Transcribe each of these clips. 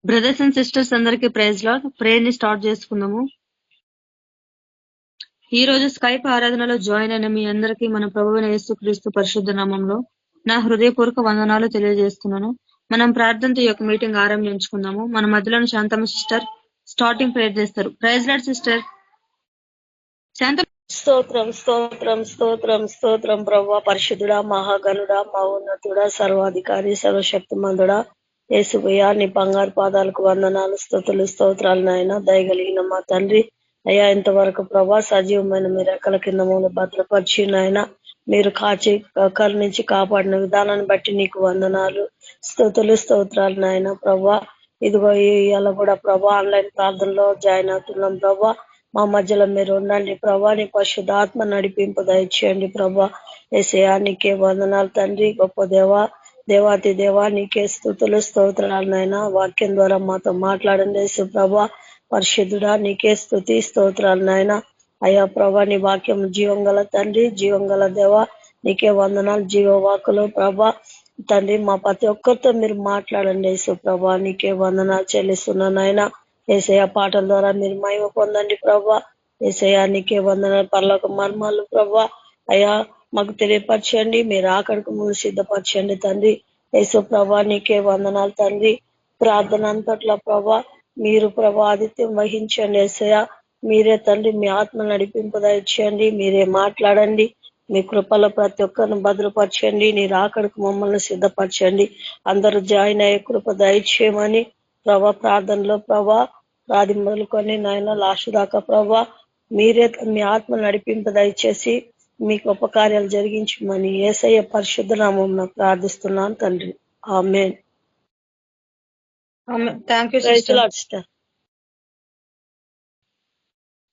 Brothers and sisters అందరికీ praise lord. Prayer ని start చేసుకుందాము. ఈ రోజు స్కైప్ ఆరాధనలో జాయిన్ అయిన మీ అందరికీ మన ప్రభువైన యేసుక్రీస్తు పరిశుద్ధ నామంలో నా హృదయపూర్వక వందనాలు తెలియజేస్తున్నాను. మనం ప్రార్థనతో ఈ యొక్క మీటింగ్ ఆరంభించుకుందాము. మన మధ్యలోని శాంతమ్మ సిస్టర్ స్టార్టింగ్ ప్రేయర్ చేస్తారు. Praise lord sister. శాంతమ్మ. స్తోత్రం స్తోత్రం స్తోత్రం స్తోత్రం ప్రభా, పరిశుద్ధుడా, మహాగణుడా, మహోన్నతుడా, సర్వాధికారి, సర్వశక్తిమంతుడా, యేసువయ్యా, నీ బంగారు పాదాలకు వందనాలు, స్తుతులు, స్తోత్రాలు నాయన. దయగలిగిన మా తండ్రి అయ్యా, ఇంతవరకు ప్రభా సజీవమైన మీ రెక్కల కింద మూల భద్రపరిచి నాయన మీరు కాచి కరుణించి కాపాడిన విధానాన్ని బట్టి నీకు వందనాలు, స్తుతులు, స్తోత్రాలు నాయన. ప్రభా ఇదిగో ఇవాళ కూడా ప్రభా ఆన్లైన్ ప్రార్థనలో జాయిన్ అవుతున్నాం ప్రభా. మా మధ్యలో మీరు ఉండండి ప్రభా. నీ పరిశుద్ధాత్మ నడిపింపు దయచేయండి ప్రభా. యేసయ్యా నీకే వందనాలు తండ్రి. గొప్ప దేవా, దేవాతి దేవా, నీకే స్తుతులు, స్తోత్రాలు నాయన. వాక్యం ద్వారా మాతో మాట్లాడండి యేసు ప్రభా. పరిశుద్ధుడా, నీకే స్తుతి స్తోత్రాలు నాయన. అయ్యా ప్రభా, నీ వాక్యం జీవం గల తండ్రి, జీవం గల దేవా, నీకే వందనాలు. జీవవాకులు ప్రభా తండ్రి, మా ప్రతి ఒక్కరితో మీరు మాట్లాడండి యేసు ప్రభా. నీకే వందనాలు చెల్లిస్తున్నాను నాయన. యేసయ్య పాటల ద్వారా మీరు మహిమ పొందండి ప్రభా. యేసయ్య నీకే వందనాలు. పరలోక మర్మాలు ప్రభా అయ్యా మాకు తెలియపరచండి. మీరు ఆకడికి ముందు సిద్ధపరచండి తండ్రి. యేసు ప్రభా నీకే వందనాలు తండ్రి. ప్రార్థన అంతట్లా ప్రభా మీరు ప్రభా ఆదిత్యం వహించండి. యేసయ్య మీరే తండ్రి, మీ ఆత్మ నడిపింపు దయచేయండి. మీరే మాట్లాడండి. మీ కృపలో ప్రతి ఒక్కరిని భద్రపరచండి. నీ రాకడికి మమ్మల్ని సిద్ధపరచండి. అందరూ జాయిన్ అయ్యే కృప దయచేయమని ప్రభా ప్రార్థనలో ప్రభా రాది మొదలుకొని నాయన లాస్ట్ దాకా ప్రభా మీరే మీ ఆత్మ నడిపింపు దయచేసి మీకు ఉపకార్యాలు జరిగించమని యేసయ్య పరిశుద్ధ నామమున ప్రార్థిస్తున్నాను తండ్రి. Amen. Thank you praise sister. Lord sister.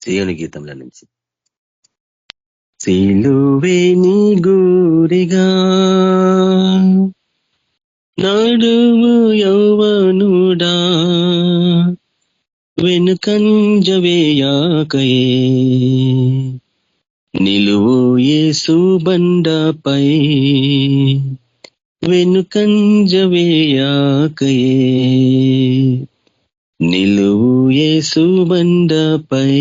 సీయోను గీతంలో నుంచి సిలువే నీ గూరిగా నడుము యౌవనుడా వెనుకంజవేయాకయే నిలువు యేసు బండపై వెనుకంజవేయాకయే నిలువు యేసు బండపై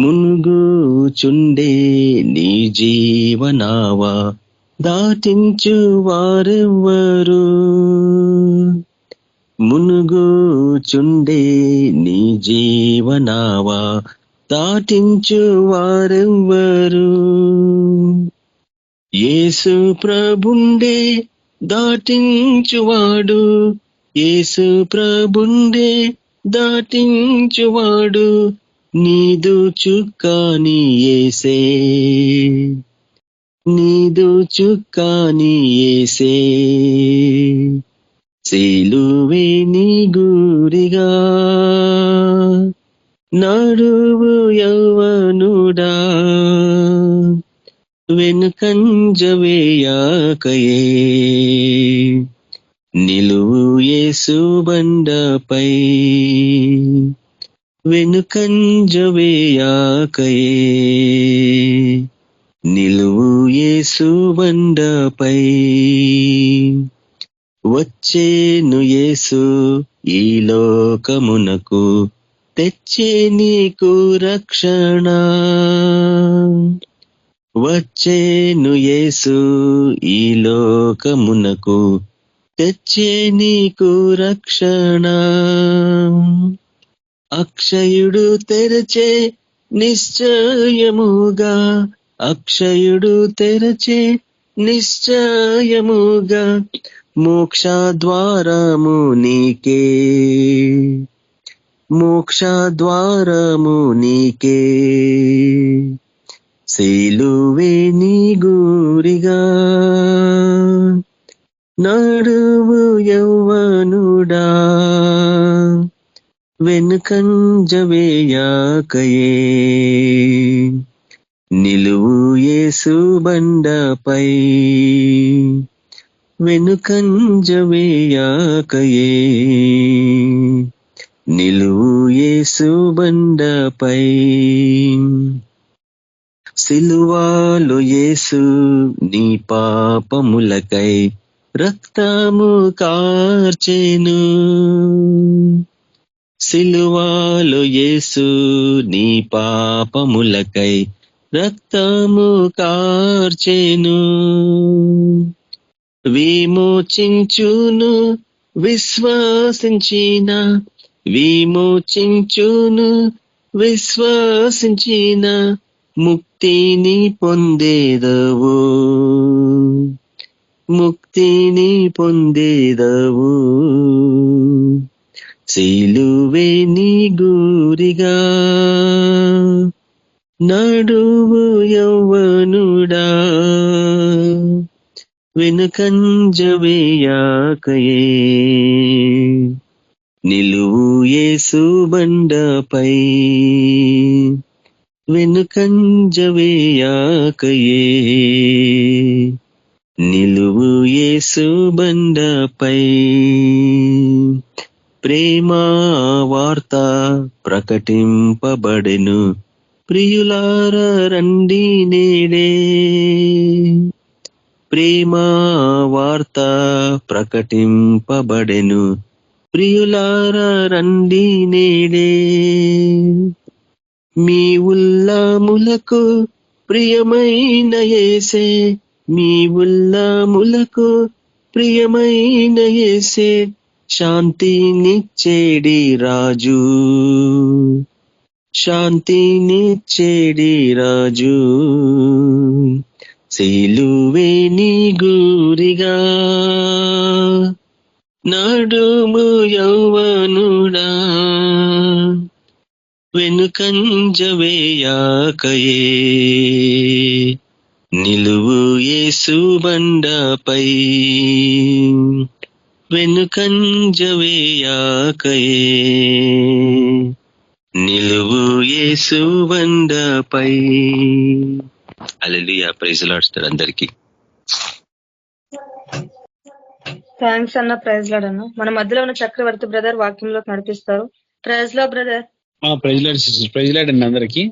మునుగుచుండే నీ జీవనావా దాటించు వారెవ్వరు మునుగుచుండే నీ జీవనావా దాటించు వారెవ్వరు యేసు ప్రభుండే దాటించువాడు యేసు ప్రభుండే దాటించువాడు నీదు చుక్కాని యేసే నీదు చుక్కాని యేసే సిలువే నీ గురిగా నడువు యౌవనుడా వెనుకంజవేయాకయే నిలువు యేసు బండపై వెనుకంజవేయాకయే నిలువు యేసు బండపై వచ్చేను యేసు ఈ లోకమునకు తెచ్చే నీకు రక్షణ వచ్చేను యేసు ఈ లోకమునకు తెచ్చే నీకు రక్షణ అక్షయుడు తెరచే నిశ్చయముగా అక్షయుడు తెరచే నిశ్చయముగా మోక్ష ద్వారము నీకే మోక్ష ద్వారము నీకే సిలువే నీ గురిగా నడువు యౌవనుడా వెనుకంజవేయాకయే నిలువు యేసు బండపై వెనుకంజవేయాకయే నిలువు యేసు బండపై సిలువలో యేసు నీ పాపములకై రక్తము కార్చెను. సిలువాలో యేసు నీ పాపములకై రక్తము కార్చెను. విమోచించును విశ్వాసించిన, విమోచించును విశ్వాసించిన, ముక్తిని పొందేదవు, ముక్తిని పొందేదవు. సిలువే నీ గురిగా నడువు యవ్వనుడా, వెనుకంజవేయాకయే నిలువు యేసు బండపై, వెనుకంజవేయాకయే నిలువు యేసు బండపై. ప్రేమా వార్త ప్రకటింపబడెను, ప్రియులార రండి నేడే. ప్రేమా వార్త ప్రకటింపబడెను, ప్రియులార రండి నేడే. మీ ఉల్లాములకు ప్రియమైన యేసే, మీ ఉల్లాములకు ప్రియమైన యేసే, శాంతినిచ్చేడి రాజు, శాంతినిచ్చేడి రాజు. సిలువే నీ గురిగా నడుము యవ్వనుడా, వెనుకంజవేయాకయే నిలువు యేసు బండపై, వెనుకంజవేయాకయే నిలువు యేసు బండపై. హల్లెలూయా. ప్రైజ్ లార్డ్ సార్ అందరికి. థ్యాంక్స్ అన్న. ప్రైజ్ లార్డ్ అన్న. మన మధ్యలో ఉన్న చక్రవర్తి బ్రదర్ వాక్యంలోకి నడిపిస్తారు. Praise Lord brother. Praise lord sister. Praise Lord అండి అందరికి.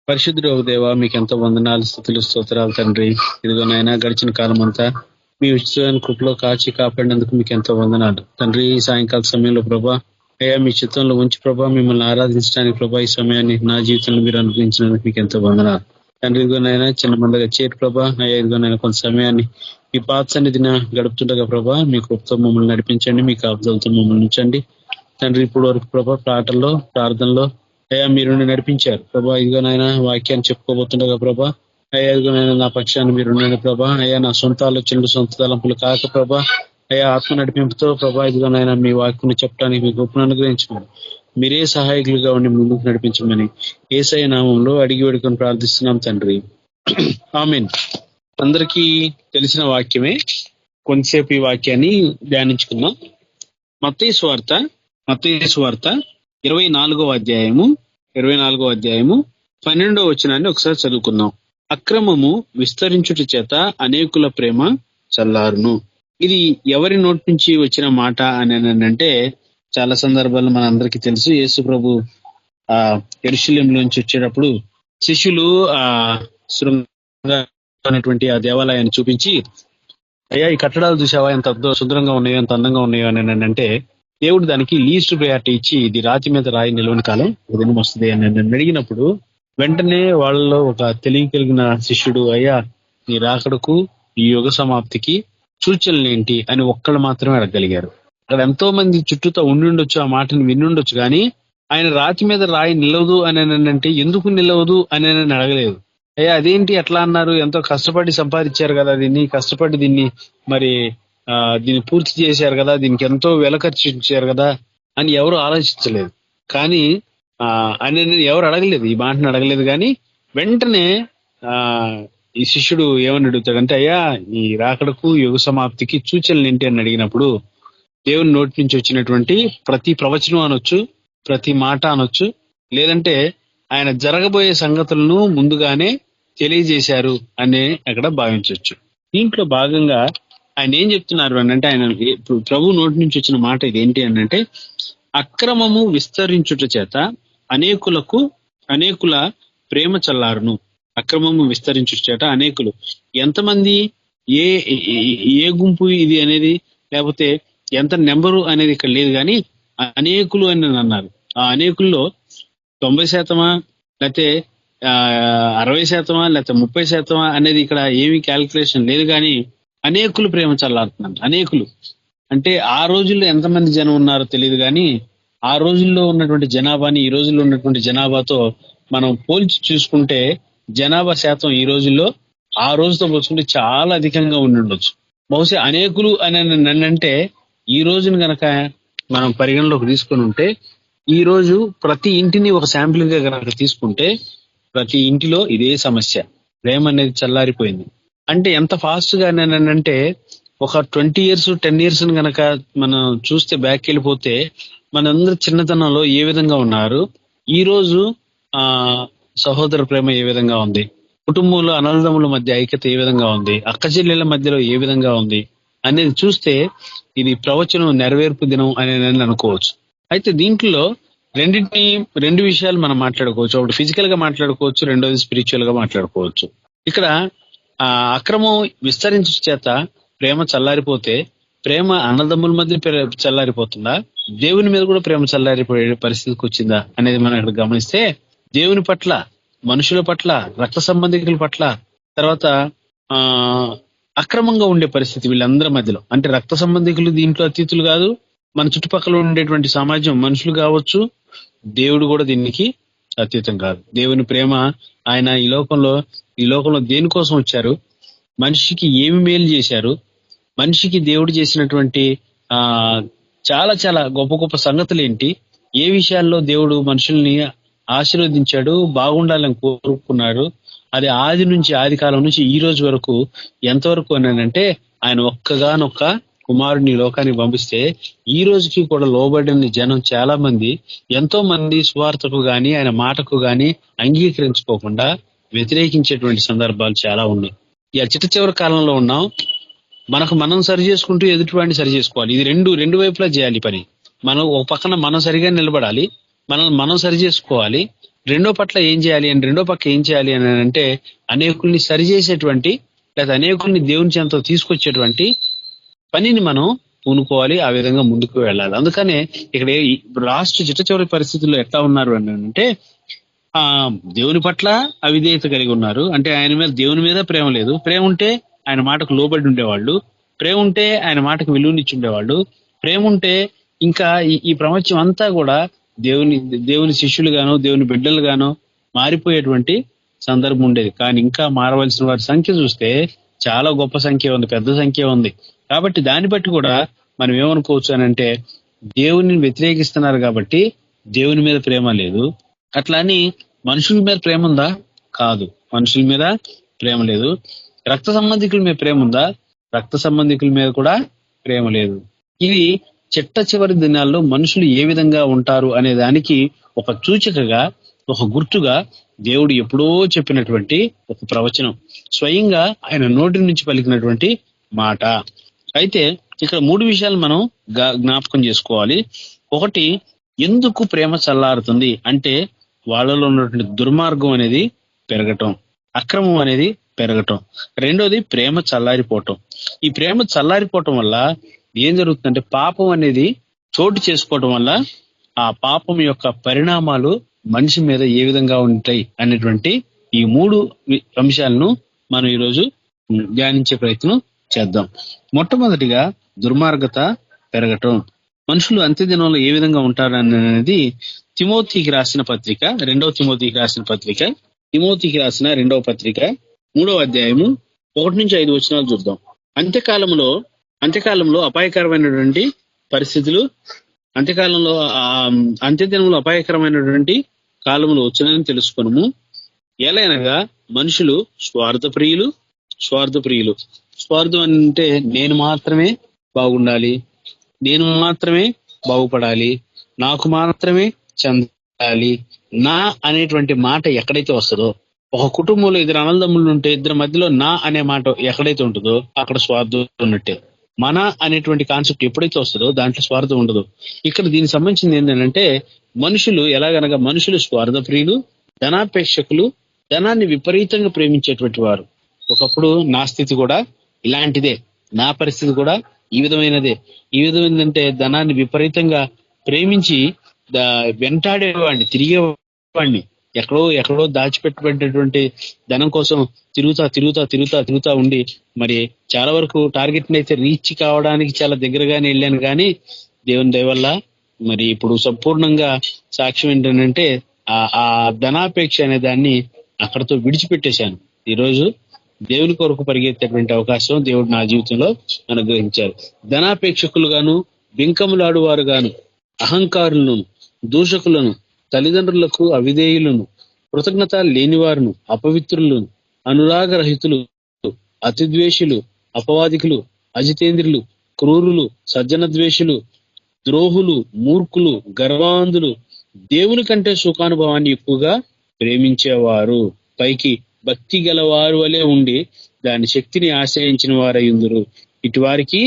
పరిశుద్ధుడు దేవా, మీకు ఎంతో వందనాలు, స్తుతులు, స్తోత్రాలు తండ్రి. ఇదిగో నాయన, గడిచిన కాలం అంతా మీ ఉచితమైన కృపలో కాచి కాపాడినందుకు మీకు ఎంతో వందనాలు తండ్రి. ఈ సాయంకాల సమయంలో ప్రభా అయ్యా మీ చిత్తంలో ఉంచి ప్రభా మిమ్మల్ని ఆరాధించడానికి ప్రభా ఈ సమయాన్ని నా జీవితంలో మీరు అనుగ్రహించినందుకు మీకు ఎంతో వందనాలు తండ్రి. ఇదిగోనైనా చిన్న మందగా చేరు ప్రభా అయ్యా, ఇదిగోనైనా కొంత సమయాన్ని మీ పాత సన్నిధిన గడుపుతుండగా ప్రభా మీ కృపతో మమ్మల్ని నడిపించండి, మీ కాపుదలతో మమ్మల్ని ఉంచండి తండ్రి. ఇప్పుడు వరకు ప్రభా పాటల్లో ప్రార్థనలో అయ్యా మీరు నడిపించారు ప్రభా. ఇదిగోనైనా వాక్యాన్ని చెప్పుకోబోతుండగా ప్రభా అయ్యా, ఇదిగోనైనా నా పక్షాన్ని మీరు ప్రభా అయ్యా, నా సొంత ఆలోచనలు సొంత తలంపులు కాక ప్రభా అయ్యా, ఆత్మ నడిపింపుతో ప్రభా ఇదిగోనైనా మీ వాక్యాన్ని చెప్పడానికి మీ గొప్పను అనుగ్రహించమని, మీరే సహాయకులుగా ఉండి ముందుకు నడిపించమని యేసయ్య నామంలో అడిగి వేడుకొని ప్రార్థిస్తున్నాం తండ్రి. ఆమేన్. అందరికీ తెలిసిన వాక్యమే, కొంతసేపు ఈ వాక్యాన్ని ధ్యానించుకుందాం. మత్తయి సువార్త 24వ అధ్యాయము 12వ వచనాన్ని ఒకసారి చదువుకుందాం. అక్రమము విస్తరించుట చేత అనేకుల ప్రేమ చల్లారును. ఇది ఎవరి నోటి నుంచి వచ్చిన మాట అని అంటే, చాలా సందర్భాల్లో మన అందరికీ తెలుసు. యేసు ప్రభు యెరూషలేములోంచి వచ్చేటప్పుడు శిష్యులు అనేటువంటి ఆ దేవాలయాన్ని చూపించి, అయ్యా ఈ కట్టడాలు చూసావా ఎంత సుందరంగా ఉన్నాయో, ఎంత అందంగా ఉన్నాయో అని అంటే, దేవుడు దానికి లీస్ట్ ప్రయారిటీ ఇచ్చి ఇది రాతి మీద రాయి నిలవని కాలం ఉదయం వస్తుంది అని అడిగినప్పుడు వెంటనే వాళ్ళలో ఒక తెలివి కలిగిన శిష్యుడు, అయ్యా నీ రాకడకు ఈ యుగ సమాప్తికి సూచనలు ఏంటి అని ఒక్కళ్ళు మాత్రమే అడగలిగారు. అక్కడ ఎంతో మంది చుట్టూతో ఉండుండొచ్చు, ఆ మాటను వినుండొచ్చు, కానీ ఆయన రాతి మీద రాయి నిలవదు అని అంటే ఎందుకు నిలవదు అని అడగలేదు. అయ్యా అదేంటి ఎట్లా అన్నారు, ఎంతో కష్టపడి సంపాదించారు కదా దీన్ని, కష్టపడి దీన్ని మరి దీన్ని పూర్తి చేశారు కదా, దీనికి ఎంతో వెల ఖర్చించారు కదా అని ఎవరు ఆలోచించలేదు. కానీ అని ఎవరు అడగలేదు, ఈ మాటను అడగలేదు. కానీ వెంటనే ఈ శిష్యుడు ఏమని అడుగుతాడంటే, అయ్యా ఈ రాకడకు యుగ సమాప్తికి సూచనలు ఏంటి అని అడిగినప్పుడు దేవుని నోటి నుంచి వచ్చినటువంటి ప్రతి ప్రవచనం అనొచ్చు, ప్రతి మాట అనొచ్చు, లేదంటే ఆయన జరగబోయే సంగతులను ముందుగానే తెలియజేశారు అనే అక్కడ భావించవచ్చు. దీంట్లో భాగంగా ఆయన ఏం చెప్తున్నారు అని అంటే, ఆయన ప్రభు నోటి నుంచి వచ్చిన మాట ఇదేంటి అని అంటే, అక్రమము విస్తరించుట చేత అనేకుల ప్రేమ చల్లారును. అక్రమము విస్తరించుట చేత అనేకులు, ఎంతమంది ఏ ఏ గుంపు ఇది అనేది, లేకపోతే ఎంత నెంబరు అనేది ఇక్కడ లేదు, కానీ అనేకులు అని అన్నారు. ఆ అనేకుల్లో 90% లేకపోతే 60% లేకపోతే 30% అనేది ఇక్కడ ఏమీ క్యాలిక్యులేషన్ లేదు, కానీ అనేకులు ప్రేమ చల్లారుతున్నారు. అనేకులు అంటే ఆ రోజుల్లో ఎంతమంది జనం ఉన్నారో తెలియదు, కానీ ఆ రోజుల్లో ఉన్నటువంటి జనాభాని ఈ రోజుల్లో ఉన్నటువంటి జనాభాతో మనం పోల్చి చూసుకుంటే జనాభా శాతం ఈ రోజుల్లో ఆ రోజుతో పోల్చుకుంటే చాలా అధికంగా ఉండి ఉండొచ్చు. బహుశా అనేకులు అని అంటే ఈ రోజును గనక మనం పరిగణలోకి తీసుకుని ఉంటే, ఈ రోజు ప్రతి ఇంటిని ఒక శాంపిల్ గా గనక తీసుకుంటే ప్రతి ఇంటిలో ఇదే సమస్య, ప్రేమ అనేది చల్లారిపోయింది. అంటే ఎంత ఫాస్ట్ గా అంటే ఒక 20 years 10 years గనక మనం చూస్తే బ్యాక్ వెళ్ళిపోతే మనందరూ చిన్నతనంలో ఏ విధంగా ఉన్నారు, ఈ రోజు సహోదర ప్రేమ ఏ విధంగా ఉంది, కుటుంబంలో అన్నదమ్ముల మధ్య ఐక్యత ఏ విధంగా ఉంది, అక్క చెల్లెళ్ళ మధ్యలో ఏ విధంగా ఉంది అనేది చూస్తే ఇది ప్రవచనం నెరవేర్పు దినం అనేది అనుకోవచ్చు. అయితే దీంట్లో రెండు విషయాలు మనం మాట్లాడుకోవచ్చు. ఒకటి ఫిజికల్ గా మాట్లాడుకోవచ్చు, రెండోది స్పిరిచువల్ గా మాట్లాడుకోవచ్చు. ఇక్కడ అక్రమం విస్తరించు చేత ప్రేమ చల్లారిపోతే ప్రేమ అన్నదమ్ముల మధ్య చల్లారిపోతుందా, దేవుని మీద కూడా ప్రేమ చల్లారిపోయే పరిస్థితికి వచ్చిందా అనేది మనం ఇక్కడ గమనిస్తే, దేవుని పట్ల, మనుషుల పట్ల, రక్త సంబంధికుల పట్ల, తర్వాత అక్రమంగా ఉండే పరిస్థితి వీళ్ళందరి మధ్యలో. అంటే రక్త సంబంధికులు దీంట్లో అతీతులు కాదు, మన చుట్టుపక్కల ఉండేటువంటి సమాజం మనుషులు కావచ్చు, దేవుడు కూడా దీనికి అతీతం కాదు. దేవుని ప్రేమ ఆయన ఈ లోకంలో దేనికోసం వచ్చారు, మనిషికి ఏమి మేలు చేశారు, మనిషికి దేవుడు చేసినటువంటి చాలా చాలా గొప్ప గొప్ప సంగతులు ఏంటి, ఏ విషయాల్లో దేవుడు మనుషుల్ని ఆశీర్వదించాడు, బాగుండాలని కోరుకున్నాడు, అది ఆది కాలం నుంచి ఈ రోజు వరకు ఎంతవరకు అనంటే ఆయన ఒక్కగానొక్క కుమారుని లోకానికి పంపిస్తే ఈ రోజుకి కూడా లోబడిన జనం చాలా మంది, ఎంతో మంది సువార్తకు గాని ఆయన మాటకు గాని అంగీకరించుకోకుండా వ్యతిరేకించేటువంటి సందర్భాలు చాలా ఉన్నాయి. ఇక చిట్ట చివరి కాలంలో ఉన్నాం. మనం సరి చేసుకుంటూ ఎదుటివాడిని సరి చేసుకోవాలి. ఇది రెండు వైపులా చేయాలి పని. మనం ఒక పక్కన మనం సరిగా నిలబడాలి, మనం సరి చేసుకోవాలి. రెండో పట్ల ఏం చేయాలి అని రెండో పక్క ఏం చేయాలి అని అంటే అనేకుల్ని సరి చేసేటువంటి లేదా అనేకుల్ని దేవుని చెంత తీసుకొచ్చేటువంటి పనిని మనం పూనుకోవాలి, ఆ విధంగా ముందుకు వెళ్ళాలి. అందుకనే ఇక్కడ రాష్ట్ర చిట్ట చివరి పరిస్థితుల్లో ఎట్లా ఉన్నారు అని అంటే దేవుని పట్ల అవిధేయత కలిగి ఉన్నారు. అంటే ఆయన మీద దేవుని మీద ప్రేమ లేదు. ప్రేమ ఉంటే ఆయన మాటకు లోబడి ఉండేవాళ్ళు, ప్రేమ ఉంటే ఆయన మాటకు విలువనిచ్చి ఉండేవాళ్ళు, ప్రేమ ఉంటే ఇంకా ఈ ప్రపంచం అంతా కూడా దేవుని శిష్యులుగానో దేవుని బిడ్డలుగానో మారిపోయేటువంటి సందర్భం ఉండేది. కానీ ఇంకా మారవలసిన వారి సంఖ్య చూస్తే చాలా గొప్ప సంఖ్య ఉంది, పెద్ద సంఖ్య ఉంది. కాబట్టి దాన్ని బట్టి కూడా మనం ఏమనుకోవచ్చు అని అంటే దేవుని వ్యతిరేకిస్తున్నారు కాబట్టి దేవుని మీద ప్రేమ లేదు. అట్లా అని మనుషుల మీద ప్రేమ ఉందా? కాదు, మనుషుల మీద ప్రేమ లేదు. రక్త సంబంధికుల మీద ప్రేమ ఉందా? రక్త సంబంధికుల మీద కూడా ప్రేమ లేదు. ఇవి చిట్ట చివరి దినాల్లో మనుషులు ఏ విధంగా ఉంటారు అనే దానికి ఒక సూచికగా, ఒక గుర్తుగా దేవుడు ఎప్పుడో చెప్పినటువంటి ఒక ప్రవచనం, స్వయంగా ఆయన నోటి నుంచి పలికినటువంటి మాట. అయితే ఇక్కడ 3 విషయాలు మనం జ్ఞాపకం చేసుకోవాలి. ఒకటి, ఎందుకు ప్రేమ చల్లారుతుంది అంటే వాళ్ళలో ఉన్నటువంటి దుర్మార్గం అనేది పెరగటం, అక్రమం అనేది పెరగటం. రెండోది ప్రేమ చల్లారిపోవటం. ఈ ప్రేమ చల్లారిపోవటం వల్ల ఏం జరుగుతుందంటే పాపం అనేది చోటు చేసుకోవటం వల్ల ఆ పాపం యొక్క పరిణామాలు మనిషి మీద ఏ విధంగా ఉంటాయి అనేటువంటి ఈ 3 అంశాలను మనం ఈరోజు ధ్యానించే ప్రయత్నం చేద్దాం. మొట్టమొదటిగా దుర్మార్గత పెరగటం. మనుషులు అంత్యదినంలో ఏ విధంగా ఉంటారు అనేది తిమోతికి రాసిన పత్రిక, 2వ తిమోతికి రాసిన పత్రిక, తిమోతికి రాసిన 2వ పత్రిక 3వ అధ్యాయము 1-5 వచనాలు చూద్దాం. అంత్యకాలంలో అపాయకరమైనటువంటి పరిస్థితులు, అంత్యదినంలో అపాయకరమైనటువంటి కాలములు వచ్చినని తెలుసుకొనుము. ఎలాగనగా మనుషులు స్వార్థప్రియులు. స్వార్థం అంటే నేను మాత్రమే బాగుండాలి, నేను మాత్రమే బాగుపడాలి, నాకు మాత్రమే చెందాలి, నా అనేటువంటి మాట ఎక్కడైతే వస్తుందో, ఒక కుటుంబంలో 2 అన్నదమ్ములు ఉంటే 2 మధ్యలో నా అనే మాట ఎక్కడైతే ఉంటుందో అక్కడ స్వార్థం ఉన్నట్టే. మన అనేటువంటి కాన్సెప్ట్ ఎప్పుడైతే వస్తుందో దాంట్లో స్వార్థం ఉండదు. ఇక్కడ దీనికి సంబంధించింది ఏంటంటే మనుషులు స్వార్థప్రియులు, ధనాపేక్షకులు, ధనాన్ని విపరీతంగా ప్రేమించేటువంటి వారు. ఒకప్పుడు నా స్థితి కూడా ఇలాంటిదే నా పరిస్థితి కూడా ఈ విధమైనదే. ఈ విధమైందంటే ధనాన్ని విపరీతంగా ప్రేమించి వెంటాడేవాడిని, తిరిగేవాడిని. ఎక్కడో ఎక్కడో దాచిపెట్టబడినటువంటి ధనం కోసం తిరుగుతా ఉండి మరి చాలా వరకు టార్గెట్ అయితే రీచ్ కావడానికి చాలా దగ్గరగానే వెళ్ళాను. కానీ దేవుని దయ వల్ల మరి ఇప్పుడు సంపూర్ణంగా సాక్ష్యం ఏంటంటే ఆ ధనాపేక్ష అనే దాన్ని అక్కడతో విడిచిపెట్టేశాను. ఈరోజు దేవుని కొరకు పరిగెత్తేటువంటి అవకాశం దేవుడు నా జీవితంలో అనుగ్రహించారు. ధనాపేక్షకులు గాను, బింకములాడు వారు గాను, అహంకారులను, దూషకులను, తల్లిదండ్రులకు అవిధేయులను, కృతజ్ఞత లేనివారును, అపవిత్రులను, అనురాగరహితులు, అతిద్వేషులు, అపవాదికులు, అజితేంద్రులు, క్రూరులు, సజ్జన ద్వేషులు, ద్రోహులు, మూర్ఖులు, గర్వాంధులు, దేవుని కంటే సుఖానుభవాన్ని ఎక్కువగా ప్రేమించేవారు పైకి భక్తి గలవారు వలె ఉండి దాని శక్తిని ఆశ్రయించిన వారయ్యుందురు. ఇటు వారికి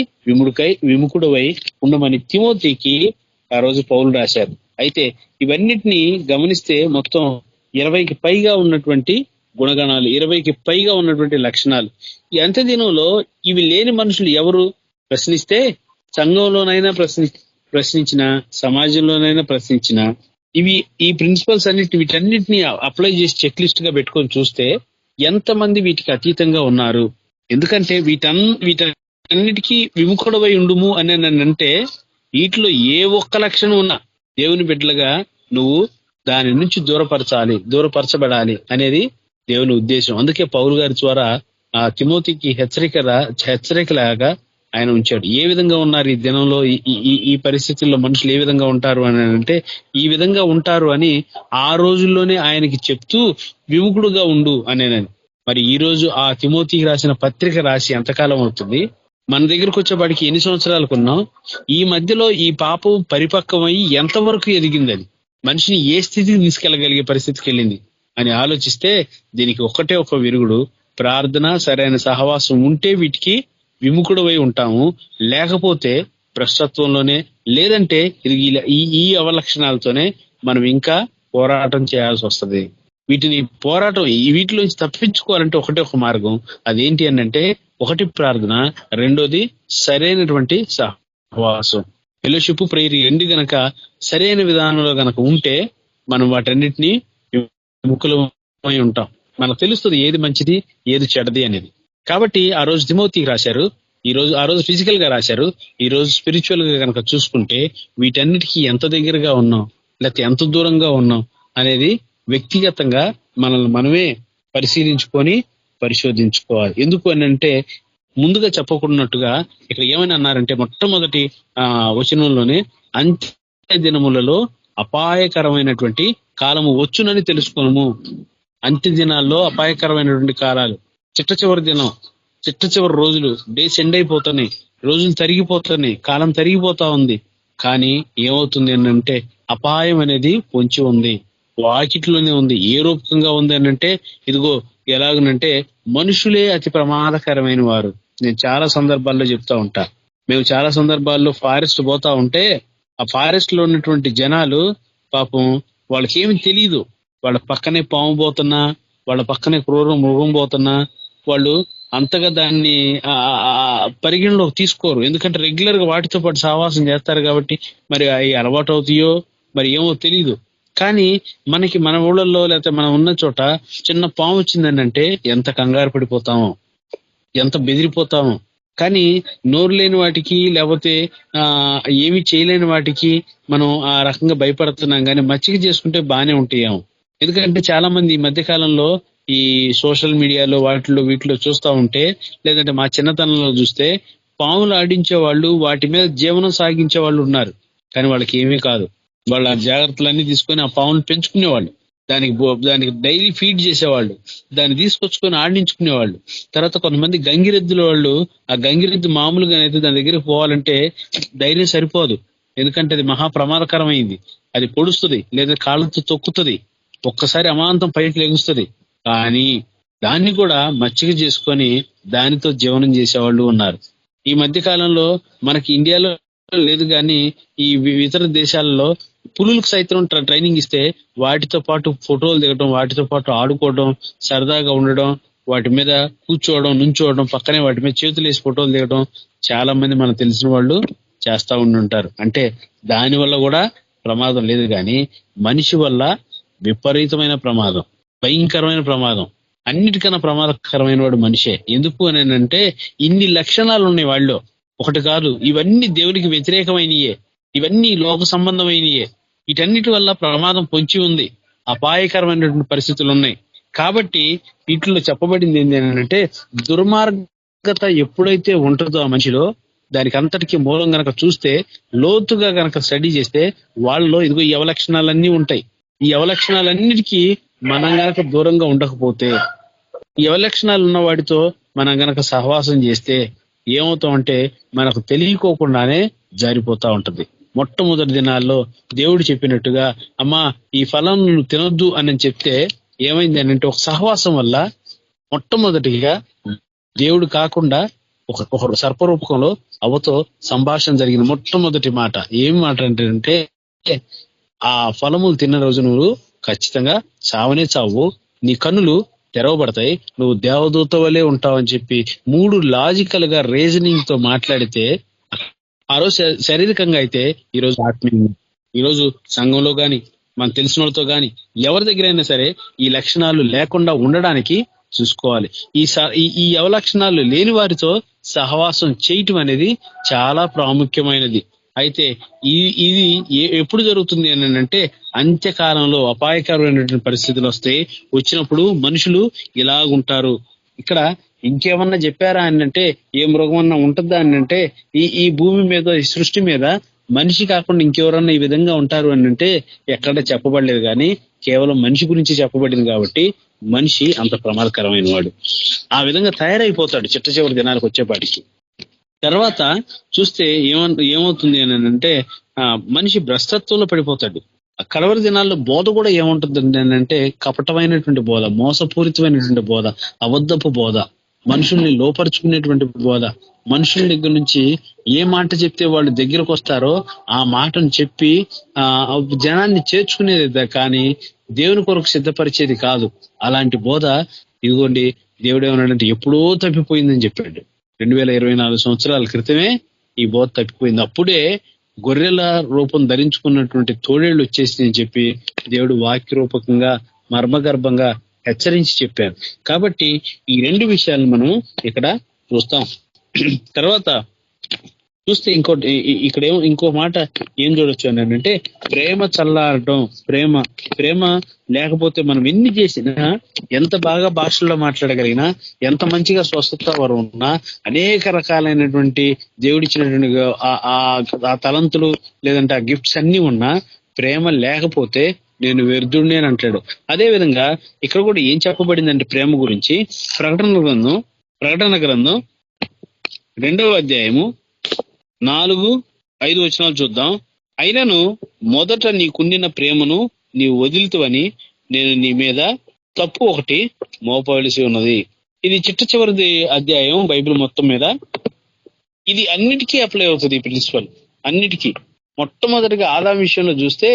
విముఖుడవై ఉండమని తిమోతికి ఆ రోజు పౌలు రాశారు. అయితే ఇవన్నిటిని గమనిస్తే మొత్తం 20కి పైగా ఉన్నటువంటి గుణగణాలు, 20కి పైగా ఉన్నటువంటి లక్షణాలు. ఈ అంత్య దినంలో ఇవి లేని మనుషులు ఎవరు ప్రశ్నిస్తే, సంఘంలోనైనా ప్రశ్నించిన, సమాజంలోనైనా ప్రశ్నించిన, ఈ ప్రిన్సిపల్స్ వీటన్నిటిని అప్లై చేసి చెక్ లిస్ట్ గా పెట్టుకొని చూస్తే ఎంతమంది వీటికి అతీతంగా ఉన్నారు. ఎందుకంటే వీటన్నిటికీ విముఖుడవై ఉండుము అని అంటే వీటిలో ఏ ఒక్క లక్షణం ఉన్నా దేవుని బిడ్డలుగా నువ్వు దాని నుంచి దూరపరచబడాలి అనేది దేవుని ఉద్దేశం. అందుకే పౌలు గారి ద్వారా ఆ తిమోతికి హెచ్చరికలాగా ఆయన ఉంచాడు. ఏ విధంగా ఉన్నారు ఈ దినంలో, ఈ పరిస్థితుల్లో మనుషులు ఏ విధంగా ఉంటారు అని అంటే ఈ విధంగా ఉంటారు అని ఆ రోజుల్లోనే ఆయనకి చెప్తూ విముఖుడుగా ఉండు అనేనని. మరి ఈ రోజు ఆ తిమోతికి రాసిన పత్రిక రాసి ఎంతకాలం అవుతుంది? మన దగ్గరకు వచ్చేవాడికి ఎన్ని సంవత్సరాలకు ఉన్నాం? ఈ మధ్యలో ఈ పాపం పరిపక్వమై ఎంతవరకు ఎదిగింది, అది మనిషిని ఏ స్థితికి తీసుకెళ్లగలిగే పరిస్థితికి వెళ్ళింది అని ఆలోచిస్తే దీనికి ఒకటే ఒక విరుగుడు, ప్రార్థన, సరైన సహవాసం ఉంటే వీటికి విముఖుడవై ఉంటాము. లేకపోతే భ్రష్టత్వంలోనే, లేదంటే ఈ అవలక్షణాలతోనే మనం ఇంకా పోరాటం చేయాల్సి వస్తుంది. వీటిలోంచి తప్పించుకోవాలంటే ఒకటే ఒక మార్గం. అదేంటి అని అంటే, ఒకటి ప్రార్థన, రెండోది సరైనటువంటి సహవాసం, ఫెలోషిప్, ప్రేయర్ ఎండి గనక సరైన విధానంలో గనక ఉంటే మనం వాటన్నిటినీ విముఖులమై ఉంటాం. మనకు తెలుస్తుంది ఏది మంచిది ఏది చెడ్డది అనేది. కాబట్టి ఆ రోజు తిమోతికి రాశారు, ఆ రోజు ఫిజికల్ గా రాశారు, ఈ రోజు స్పిరిచువల్ గా కనుక చూసుకుంటే వీటన్నిటికీ ఎంత దగ్గరగా ఉన్నాం లేకపోతే ఎంత దూరంగా ఉన్నాం అనేది వ్యక్తిగతంగా మనల్ని మనమే పరిశీలించుకొని పరిశోధించుకోవాలి. ఎందుకు అని అంటే, ముందుగా చెప్పకున్నట్టుగా ఇక్కడ ఏమని అన్నారంటే, మొట్టమొదటి వచనంలోనే అంత్య దినములలో అపాయకరమైనటువంటి కాలము వచ్చునని తెలుసుకోము. అంత్య దినాల్లో అపాయకరమైనటువంటి కాలాలు, చిట్ట చివరి రోజులు, డేస్ ఎండ్ అయిపోతున్నాయి, రోజులు తరిగిపోతున్నాయి, కాలం తరిగిపోతా ఉంది. కానీ ఏమవుతుంది అని అంటే, అపాయం అనేది పొంచి ఉంది, వాకిట్లోనే ఉంది. ఏ రూపకంగా ఉంది అని అంటే, ఇదిగో ఎలాగనంటే మనుషులే అతి ప్రమాదకరమైన వారు. నేను చాలా సందర్భాల్లో చెప్తా ఉంటా. మేము చాలా సందర్భాల్లో ఫారెస్ట్ పోతా ఉంటే ఆ ఫారెస్ట్ లో ఉన్నటువంటి జనాలు పాపం వాళ్ళకి ఏమి తెలియదు. వాళ్ళ పక్కనే పాము పోతున్నా, వాళ్ళ పక్కనే క్రూర మృగం పోతున్నా వాళ్ళు అంతగా దాన్ని పరిగణలోకి తీసుకోరు. ఎందుకంటే రెగ్యులర్ గా వాటితో పాటు సహవాసం చేస్తారు కాబట్టి మరి అవి అలవాటు అవుతాయో మరి ఏమో తెలీదు. కానీ మన ఊళ్ళల్లో లేకపోతే మనం ఉన్న చోట చిన్న పాము వచ్చిందని అంటే ఎంత కంగారు పడిపోతామో, ఎంత బెదిరిపోతామో. కానీ నోరు లేని వాటికి లేకపోతే ఏమి చేయలేని వాటికి మనం ఆ రకంగా భయపడుతున్నాం. కానీ మచ్చిక చేసుకుంటే బాగానే ఉంటాయేమో. ఎందుకంటే చాలా మంది ఈ మధ్య కాలంలో ఈ సోషల్ మీడియాలో వీటిలో చూస్తూ ఉంటే, లేదంటే మా చిన్నతనంలో చూస్తే పాములు ఆడించే వాళ్ళు, వాటి మీద జీవనం సాగించే వాళ్ళు ఉన్నారు. కానీ వాళ్ళకి ఏమీ కాదు. వాళ్ళ జాగ్రత్తలన్నీ తీసుకొని ఆ పామును పెంచుకునేవాళ్ళు, దానికి డైలీ ఫీడ్ చేసేవాళ్ళు, దాన్ని తీసుకొచ్చుకొని ఆడించుకునేవాళ్ళు. తర్వాత కొంతమంది గంగిరెద్దుల వాళ్ళు, ఆ గంగిరెద్దు మామూలుగా అయితే దాని దగ్గరికి పోవాలంటే ధైర్యం సరిపోదు. ఎందుకంటే అది మహా ప్రమాదకరమైంది. అది పొడుస్తుంది లేదా కాళ్ళతో తొక్కుతుంది, ఒక్కసారి అమాంతం పైకి లెగుస్తుంది. కానీ దాన్ని కూడా మచ్చిక చేసుకొని దానితో జీవనం చేసేవాళ్ళు ఉన్నారు. ఈ మధ్య కాలంలో మనకి ఇండియాలో లేదు కానీ ఈ ఇతర దేశాలలో పులులకు సైతం ట్రైనింగ్ ఇస్తే వాటితో పాటు ఫోటోలు దిగడం, వాటితో పాటు ఆడుకోవడం, సరదాగా ఉండడం, వాటి మీద కూర్చోవడం, నుంచోవడం, పక్కనే వాటి మీద చేతులు వేసి ఫోటోలు దిగడం చాలా మంది మనకు తెలిసిన వాళ్ళు చేస్తా ఉండి. అంటే దాని వల్ల కూడా ప్రమాదం లేదు, కానీ మనిషి వల్ల విపరీతమైన ప్రమాదం, భయంకరమైన ప్రమాదం. అన్నిటికన్నా ప్రమాదకరమైన వాడు మనిషే. ఎందుకు అని అంటే ఇన్ని లక్షణాలు ఉన్నాయి వాళ్ళు, ఒకటి కాదు. ఇవన్నీ దేవునికి వ్యతిరేకమైనయే, ఇవన్నీ లోక సంబంధమైనయే. వీటన్నిటి వల్ల ప్రమాదం పొంచి ఉంది, అపాయకరమైనటువంటి పరిస్థితులు ఉన్నాయి. కాబట్టి వీటిలో చెప్పబడింది ఏంటి అంటే, దుర్మార్గత ఎప్పుడైతే ఉంటుందో ఆ మనిషిలో, దానికి అంతటికీ మూలం గనక చూస్తే, లోతుగా గనక స్టడీ చేస్తే వాళ్ళలో ఇదిగో ఈ అవలక్షణాలన్నీ ఉంటాయి. ఈ అవలక్షణాలన్నిటికీ మనం గనక దూరంగా ఉండకపోతే, ఈ అవలక్షణాలు ఉన్న వాడితో మనం గనక సహవాసం చేస్తే ఏమవుతామంటే మనకు తెలియకోకుండానే జారిపోతా ఉంటది. మొట్టమొదటి దినాల్లో దేవుడు చెప్పినట్టుగా, అమ్మా ఈ ఫలం నువ్వు తినొద్దు అని చెప్తే ఏమైంది అని అంటే, ఒక సహవాసం వల్ల మొట్టమొదటిగా దేవుడు కాకుండా ఒక సర్పరూపకంలో అవ్వతో సంభాషణ జరిగిన మొట్టమొదటి మాట ఏం మాట అంటే, ఆ ఫలములు తిన్న రోజు నువ్వు ఖచ్చితంగా చావనే చావు, నీ కన్నులు తెరవబడతాయి, నువ్వు దేవదూత వలే ఉంటావు అని చెప్పి 3 లాజికల్ గా రీజనింగ్ తో మాట్లాడితే, ఆ రోజు శారీరకంగా అయితే ఈ రోజు ఆత్మీయంగా, ఈ రోజు సంఘంలో గాని మన తెలిసిన వాళ్ళతో గాని ఎవరి దగ్గరైనా సరే ఈ లక్షణాలు లేకుండా ఉండడానికి చూసుకోవాలి. ఈ అవలక్షణాలు లేని వారితో సహవాసం చేయటం అనేది చాలా ప్రాముఖ్యమైనది. అయితే ఇది ఎప్పుడు జరుగుతుంది అని అంటే, అంత్యకాలంలో అపాయకరమైనటువంటి పరిస్థితులు వచ్చినప్పుడు మనుషులు ఇలాగుంటారు. ఇక్కడ ఇంకేమన్నా చెప్పారా అని అంటే, ఏ మృగమన్నా ఉంటుందా అని అంటే, ఈ భూమి మీద, ఈ సృష్టి మీద మనిషి కాకుండా ఇంకెవరన్నా ఈ విధంగా ఉంటారు అని అంటే ఎక్కడ చెప్పబడలేదు, కానీ కేవలం మనిషి గురించి చెప్పబడింది. కాబట్టి మనిషి అంత ప్రమాదకరమైన వాడు, ఆ విధంగా తయారైపోతాడు చిట్ట చివరి దినాలకు వచ్చేపాటికి. తర్వాత చూస్తే ఏమవుతుంది అని అంటే, మనిషి భ్రష్టత్వంలో పడిపోతాడు. కడవరి దినాల్లో బోధ కూడా ఏముంటుంది అంటే, కపటమైనటువంటి బోధ, మోసపూరితమైనటువంటి బోధ, అబద్ధపు బోధ, మనుషుల్ని లోపరుచుకునేటువంటి బోధ. మనుషుల దగ్గర నుంచి ఏ మాట చెప్తే వాళ్ళు దగ్గరకు వస్తారో ఆ మాటను చెప్పి జనాన్ని చేర్చుకునేది, కానీ దేవుని కొరకు సిద్ధపరిచేది కాదు. అలాంటి బోధ ఇదిగోండి దేవుడు ఏమన్నాడంటే ఎప్పుడో తప్పిపోయిందని చెప్పాడు. 2024 సంవత్సరాల క్రితమే ఈ బోధ తప్పిపోయింది. అప్పుడే గొర్రెల రూపం ధరించుకున్నటువంటి తోడేళ్లు వచ్చేసి అని చెప్పి దేవుడు వాక్య రూపకంగా మర్మగర్భంగా హెచ్చరించి చెప్పారు. కాబట్టి ఈ 2 విషయాలు మనం ఇక్కడ చూస్తాం. తర్వాత చూస్తే ఇక్కడ ఇంకో మాట ఏం చూడొచ్చు అని అంటే, ప్రేమ చల్లారడం. ప్రేమ లేకపోతే మనం ఎన్ని చేసినా, ఎంత బాగా భాషల్లో మాట్లాడగలిగినా, ఎంత మంచిగా స్వస్థత వరం ఉన్నా, అనేక రకాలైనటువంటి దేవుడిచ్చినటువంటి ఆ తలంతులు లేదంటే ఆ గిఫ్ట్స్ అన్ని ఉన్నా, ప్రేమ లేకపోతే నేను వ్యర్థుడిని అని అంటాడు. అదే విధంగా ఇక్కడ కూడా ఏం చెప్పబడిందంటే ప్రేమ గురించి, ప్రకటన గ్రంథం 2వ అధ్యాయము 4-5 వచనాలు చూద్దాం. అయినను మొదట నీకుండిన ప్రేమను నీవు వదిలితువని నేను నీ మీద తప్పు ఒకటి మోపవలసి ఉన్నది. ఇది చిట్ట చివరిది అధ్యాయం బైబిల్ మొత్తం మీద. ఇది అన్నిటికీ అప్లై అవుతుంది ఈ ప్రిన్సిపల్, అన్నిటికీ. మొట్టమొదటిగా ఆదాం విషయంలో చూస్తే,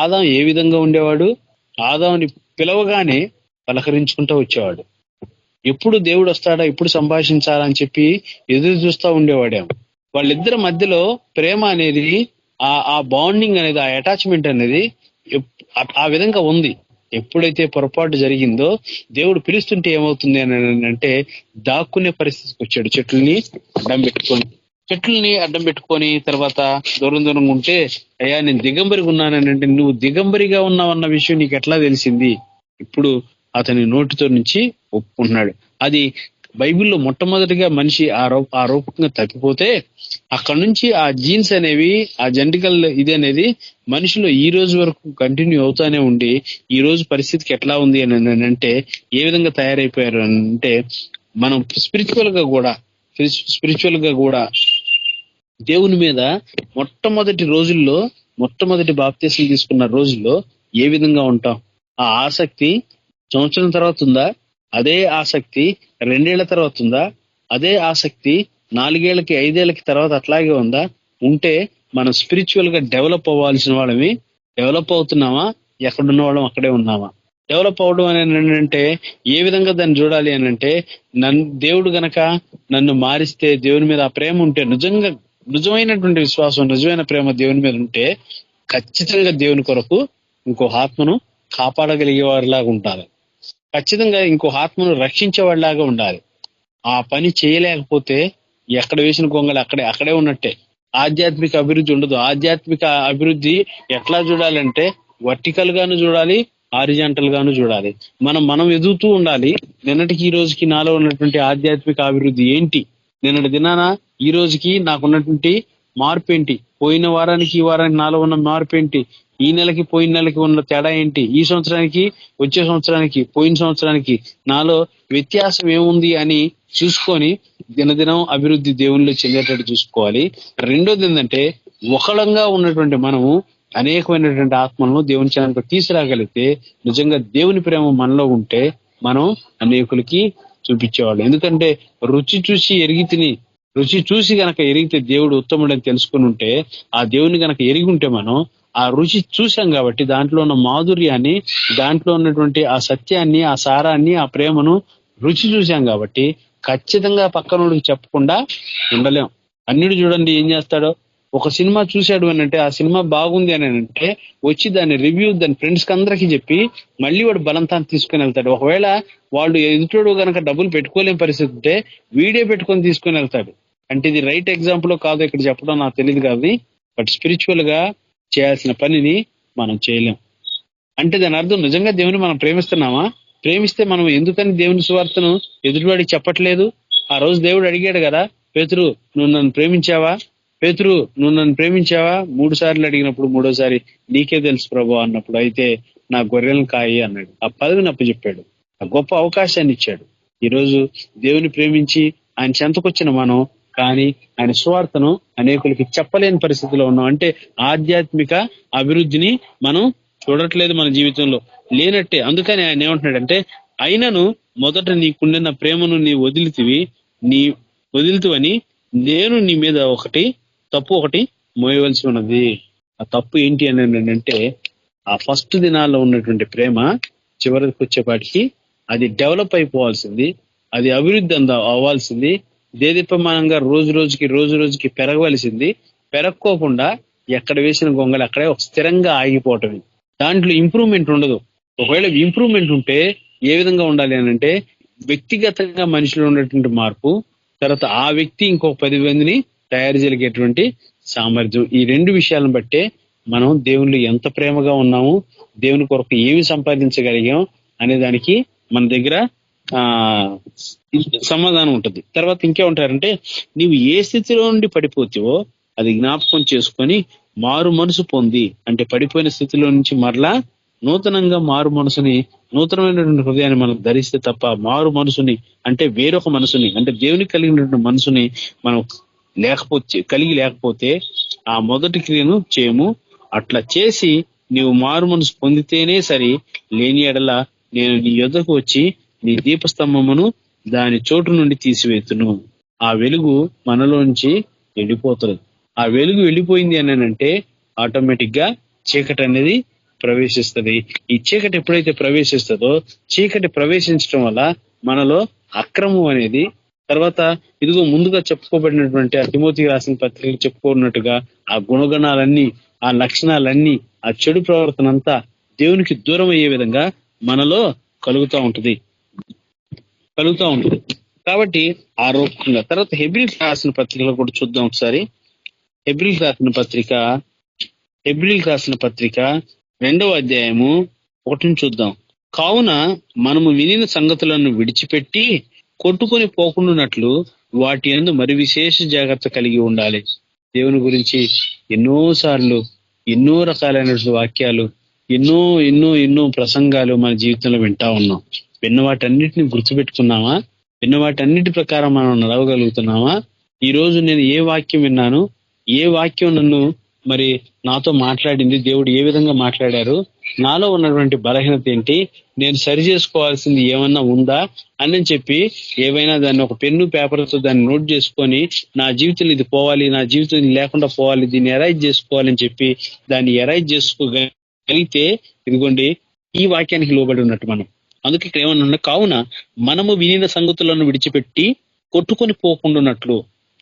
ఆదాం ఏ విధంగా ఉండేవాడు? ఆదాంని పిలవగానే పలకరించుకుంటూ వచ్చేవాడు. ఎప్పుడు దేవుడు వస్తాడా, ఎప్పుడు సంభాషించాలా అని చెప్పి ఎదురు చూస్తూ ఉండేవాడేమో. వాళ్ళిద్దరి మధ్యలో ప్రేమ అనేది, ఆ బాండింగ్ అనేది, ఆ అటాచ్మెంట్ అనేది ఆ విధంగా ఉంది. ఎప్పుడైతే పొరపాటు జరిగిందో దేవుడు పిలుస్తుంటే ఏమవుతుంది అని అంటే, దాక్కునే పరిస్థితికి వచ్చాడు. చెట్లని అడ్డం పెట్టుకొని తర్వాత దూరంగా ఉంటే, అయ్యా నేను దిగంబరిగా ఉన్నానని అంటే, నువ్వు దిగంబరిగా ఉన్నావన్న విషయం నీకు ఎట్లా తెలిసింది? ఇప్పుడు అతని నోటితో నుంచి ఒప్పుకుంటున్నాడు. అది బైబిల్లో మొట్టమొదటిగా మనిషి ఆ రూపంగా తప్పిపోతే, అక్కడ నుంచి ఆ జీన్స్ అనేవి, ఆ జెనెటికల్ ఇది అనేది మనిషిలో ఈ రోజు వరకు కంటిన్యూ అవుతానే ఉండి, ఈ రోజు పరిస్థితికి ఎట్లా ఉంది అని అంటే, ఏ విధంగా తయారైపోయారు అంటే, మనం స్పిరిచువల్ గా కూడా దేవుని మీద మొట్టమొదటి బాప్తిసం తీసుకున్న రోజుల్లో ఏ విధంగా ఉంటాం? ఆ ఆసక్తి సంవత్సరం తర్వాత ఉందా? అదే ఆసక్తి 2 ఏళ్ల తర్వాత ఉందా? అదే ఆసక్తి 4 ఏళ్లకి 5 ఏళ్లకి తర్వాత అట్లాగే ఉందా? ఉంటే మనం స్పిరిచువల్ గా డెవలప్ అవ్వాల్సిన వాళ్ళమి డెవలప్ అవుతున్నామా? ఎక్కడున్న వాళ్ళం అక్కడే ఉన్నామా? డెవలప్ అవడం అని అంటే ఏ విధంగా దాన్ని చూడాలి అని అంటే, దేవుడు గనక నన్ను మారిస్తే, దేవుని మీద ఆ ప్రేమ ఉంటే, నిజమైనటువంటి విశ్వాసం, నిజమైన ప్రేమ దేవుని మీద ఉంటే, ఖచ్చితంగా దేవుని కొరకు ఇంకో ఆత్మను కాపాడగలిగే వారిలాగా ఉండాలి. ఖచ్చితంగా ఇంకో ఆత్మను రక్షించేవాడిలాగా ఉండాలి. ఆ పని చేయలేకపోతే ఎక్కడ వేసిన గొంగలు అక్కడే ఉన్నట్టే. ఆధ్యాత్మిక అభివృద్ధి ఉండదు. ఆధ్యాత్మిక అభివృద్ధి ఎట్లా చూడాలంటే వర్టికల్ గాను చూడాలి, హారిజాంటల్ గాను చూడాలి. మనం ఎదుగుతూ ఉండాలి. నిన్నటికి ఈ రోజుకి నాలో ఉన్నటువంటి ఆధ్యాత్మిక అభివృద్ధి ఏంటి, నిన్నటి దినాన ఈ రోజుకి నాకున్నటువంటి మార్పు ఏంటి, పోయిన వారానికి ఈ వారానికి నాలో ఉన్న మార్పు ఏంటి, ఈ నెలకి పోయిన నెలకి ఉన్న తేడా ఏంటి, ఈ సంవత్సరానికి వచ్చే సంవత్సరానికి పోయిన సంవత్సరానికి నాలో వ్యత్యాసం ఏముంది అని చూసుకొని దినదినం అభివృద్ధి దేవునిలో చెందేటట్టు చూసుకోవాలి. రెండోది ఏంటంటే, ఒకళంగా ఉన్నటువంటి మనము అనేకమైనటువంటి ఆత్మలను దేవుని చెంతకు తీసుకురాగలిగితే, నిజంగా దేవుని ప్రేమ మనలో ఉంటే మనం అనేకులకి చూపించేవాళ్ళు. ఎందుకంటే రుచి చూసి గనక ఎరిగితే దేవుడు ఉత్తముడని తెలుసుకుని ఉంటే, ఆ దేవుని గనక ఎరిగి ఉంటే మనం ఆ రుచి చూసాం కాబట్టి దాంట్లో ఉన్న మాధుర్యాన్ని, దాంట్లో ఉన్నటువంటి ఆ సత్యాన్ని, ఆ సారాన్ని, ఆ ప్రేమను రుచి చూసాం కాబట్టి ఖచ్చితంగా పక్కనోడికి చెప్పకుండా ఉండలేం. అన్నిడు చూడండి ఏం చేస్తాడో, ఒక సినిమా చూశాడు అని అంటే, ఆ సినిమా బాగుంది అని అంటే వచ్చి దాని రివ్యూ దాని ఫ్రెండ్స్ కి అందరికి చెప్పి మళ్ళీ వాడు బలంతాన్ని తీసుకుని వెళ్తాడు. ఒకవేళ వాళ్ళు ఎదుటోడు గనక డబ్బులు పెట్టుకోలేని పరిస్థితి ఉంటే వీడియో పెట్టుకొని తీసుకుని వెళ్తాడు. అంటే ఇది రైట్ ఎగ్జాంపుల్ కాదు ఇక్కడ చెప్పడం నాకు తెలియదు కాదు, బట్ స్పిరిచువల్ గా చేయాల్సిన పనిని మనం చేయలేం. అంటే దాని అర్థం నిజంగా దేవుని మనం ప్రేమిస్తున్నామా? ప్రేమిస్తే మనం ఎందుకని దేవుని సువార్తను ఎదుటివాడికి చెప్పట్లేదు? ఆ రోజు దేవుడు అడిగాడు కదా, పేతురు నువ్వు నన్ను ప్రేమించావా, పేతురు నువ్వు నన్ను ప్రేమించావా? 3 సార్లు అడిగినప్పుడు మూడోసారి నీకే తెలుసు ప్రభు అన్నప్పుడు, అయితే నా గొర్రెలను కాయి అన్నాడు. ఆ పదవిని అప్పచెప్పాడు, ఆ గొప్ప అవకాశాన్ని ఇచ్చాడు. ఈరోజు దేవుని ప్రేమించి ఆయన చెంతకొచ్చిన మనం కానీ ఆయన సువార్తను అనేకులకి చెప్పలేని పరిస్థితిలో ఉన్నాం. అంటే ఆధ్యాత్మిక అభివృద్ధిని మనం చూడట్లేదు, మన జీవితంలో లేనట్టే. అందుకని ఆయన ఏమంటున్నాడంటే, అయినను మొదట నీకుండిన ప్రేమను నీ వదిలితువని నేను నీ మీద తప్పు ఒకటి మోయవలసి ఉన్నది. ఆ తప్పు ఏంటి అని అంటే, ఆ ఫస్ట్ దినాల్లో ఉన్నటువంటి ప్రేమ చివరికి వచ్చేపాటికి అది డెవలప్ అయిపోవాల్సింది, అది అభివృద్ధి అవ్వాల్సింది, దేదీప్యమానంగా రోజు రోజుకి పెరగవలసింది. పెరక్కోకుండా ఎక్కడ వేసిన గొంగలు అక్కడే ఒక స్థిరంగా ఆగిపోవటమే. దాంట్లో ఇంప్రూవ్మెంట్ ఉండదు. ఒకవేళ ఇంప్రూవ్మెంట్ ఉంటే ఏ విధంగా ఉండాలి అని అంటే, వ్యక్తిగతంగా మనిషిలో ఉన్నటువంటి మార్పు, తర్వాత ఆ వ్యక్తి ఇంకొక 10 మందిని తయారు చేయగలిగేటువంటి సామర్థ్యం. ఈ 2 విషయాలను బట్టే మనం దేవుళ్ళు ఎంత ప్రేమగా ఉన్నాము, దేవుని కొరకు ఏమి సంపాదించగలిగాం అనే దానికి మన దగ్గర సమాధానం ఉంటుంది. తర్వాత ఇంకేమంటారంటే, నీవు ఏ స్థితిలో నుండి పడిపోతావో అది జ్ఞాపకం చేసుకొని మారు మనసు పొంది, అంటే పడిపోయిన స్థితిలో నుంచి మరలా నూతనంగా మారు మనసుని, నూతనమైనటువంటి హృదయాన్ని మనం ధరిస్తే తప్ప మారు మనసుని అంటే వేరొక మనసుని, అంటే దేవునికి కలిగినటువంటి మనసుని మనం కలిగి లేకపోతే ఆ మొదటి క్రియను చేయము. అట్లా చేసి నీవు మారు మనసు పొందితేనే సరి, లేని ఎడల నేను నీ యొద్దకు వచ్చి నీ దీపస్తంభమును దాని చోటు నుండి తీసివేతును. ఆ వెలుగు మనలోంచి వెళ్ళిపోతుంది. ఆ వెలుగు వెళ్ళిపోయింది అని అంటే ఆటోమేటిక్ గా చీకటి అనేది ప్రవేశిస్తుంది. ఈ చీకటి ఎప్పుడైతే ప్రవేశిస్తుందో, చీకటి ప్రవేశించడం వల్ల మనలో అక్రమం అనేది, తర్వాత ఇదిగో ముందుగా చెప్పుకోబడినటువంటి ఆ తిమోతికి రాసిన పత్రికలు చెప్పుకున్నట్టుగా ఆ గుణగణాలన్నీ, ఆ లక్షణాలన్నీ, ఆ చెడు ప్రవర్తన అంతా దేవునికి దూరం అయ్యే విధంగా మనలో కలుగుతూ ఉంటుంది. కాబట్టి ఆరోగ్యంగా. తర్వాత హెబ్రీల్ రాసిన పత్రికలో కూడా చూద్దాం ఒకసారి. హెబ్రీల్ రాసిన పత్రిక 2వ అధ్యాయము 1 చూద్దాం. కావున మనము వినిన సంగతులను విడిచిపెట్టి కొట్టుకొని పోకుండానట్లు వాటి యందు మరి విశేష జాగ్రత్త కలిగి ఉండాలి. దేవుని గురించి ఎన్నోసార్లు ఎన్నో రకాలైనటువంటి వాక్యాలు, ఎన్నో ప్రసంగాలు మన జీవితంలో వింటా ఉన్నాం. విన్న వాటన్నిటిని గుర్తుపెట్టుకున్నామా? విన్న వాటన్నిటి ప్రకారం మనం నడవగలుగుతున్నామా? ఈ రోజు నేను ఏ వాక్యం విన్నాను, ఏ వాక్యం నన్ను మరి నాతో మాట్లాడింది, దేవుడు ఏ విధంగా మాట్లాడారు, నాలో ఉన్నటువంటి బలహీనత ఏంటి, నేను సరి చేసుకోవాల్సింది ఏమన్నా ఉందా అని చెప్పి ఏవైనా దాన్ని ఒక పెన్ను పేపర్తో దాన్ని నోట్ చేసుకొని, నా జీవితంలో ఇది పోవాలి, నా జీవితం లేకుండా పోవాలి, దీన్ని ఎరైజ్ చేసుకోవాలని చెప్పి దాన్ని ఎరైజ్ చేసుకోగలిగితే, ఇదిగోండి ఈ వాక్యానికి లోబడి ఉన్నట్టు మనం. అందుకే ఇక్కడ ఏమన్నా, కావున మనము వినిన సంగతులను విడిచిపెట్టి కొట్టుకొని పోకుండాన్నట్లు.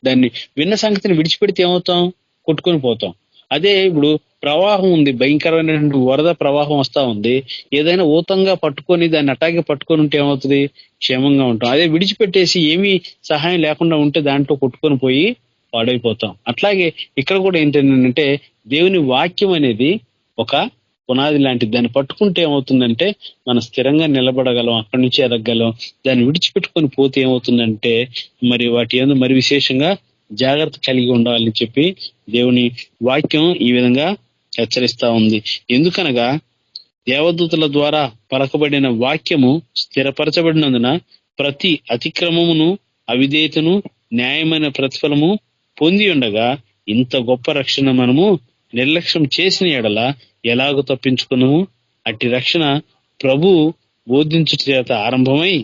దాన్ని విన్న సంగతిని విడిచిపెడితే ఏమవుతాం? కొట్టుకొని పోతాం. అదే ఇప్పుడు ప్రవాహం ఉంది, భయంకరమైన వరద ప్రవాహం వస్తా ఉంది, ఏదైనా ఊతంగా పట్టుకొని దాన్ని అటాగే పట్టుకొని ఉంటే ఏమవుతుంది? క్షేమంగా ఉంటాం. అదే విడిచిపెట్టేసి ఏమీ సహాయం లేకుండా ఉంటే దాంట్లో కొట్టుకొని పోయి పాడైపోతాం. అట్లాగే ఇక్కడ కూడా ఏంటంటే దేవుని వాక్యం అనేది ఒక పునాది లాంటిది. దాన్ని పట్టుకుంటే ఏమవుతుందంటే మనం స్థిరంగా నిలబడగలం, అక్కడి నుంచి ఎదగగలం. దాన్ని విడిచిపెట్టుకొని పోతే ఏమవుతుందంటే మరి వాటి యందు మరి విశేషంగా జాగ్రత్త కలిగి ఉండాలని చెప్పి దేవుని వాక్యం ఈ విధంగా హెచ్చరిస్తా ఉంది. ఎందుకనగా దేవదూతల ద్వారా పలకబడిన వాక్యము స్థిరపరచబడినందున ప్రతి అతిక్రమమును, అవిధేయతను న్యాయమైన ప్రతిఫలము పొంది ఉండగా ఇంత గొప్ప రక్షణ మనము నిర్లక్ష్యం చేసిన ఎడల ఎలాగో తప్పించుకున్నాము? అట్టి రక్షణ ప్రభు బోధించుట చేత ఆరంభమై,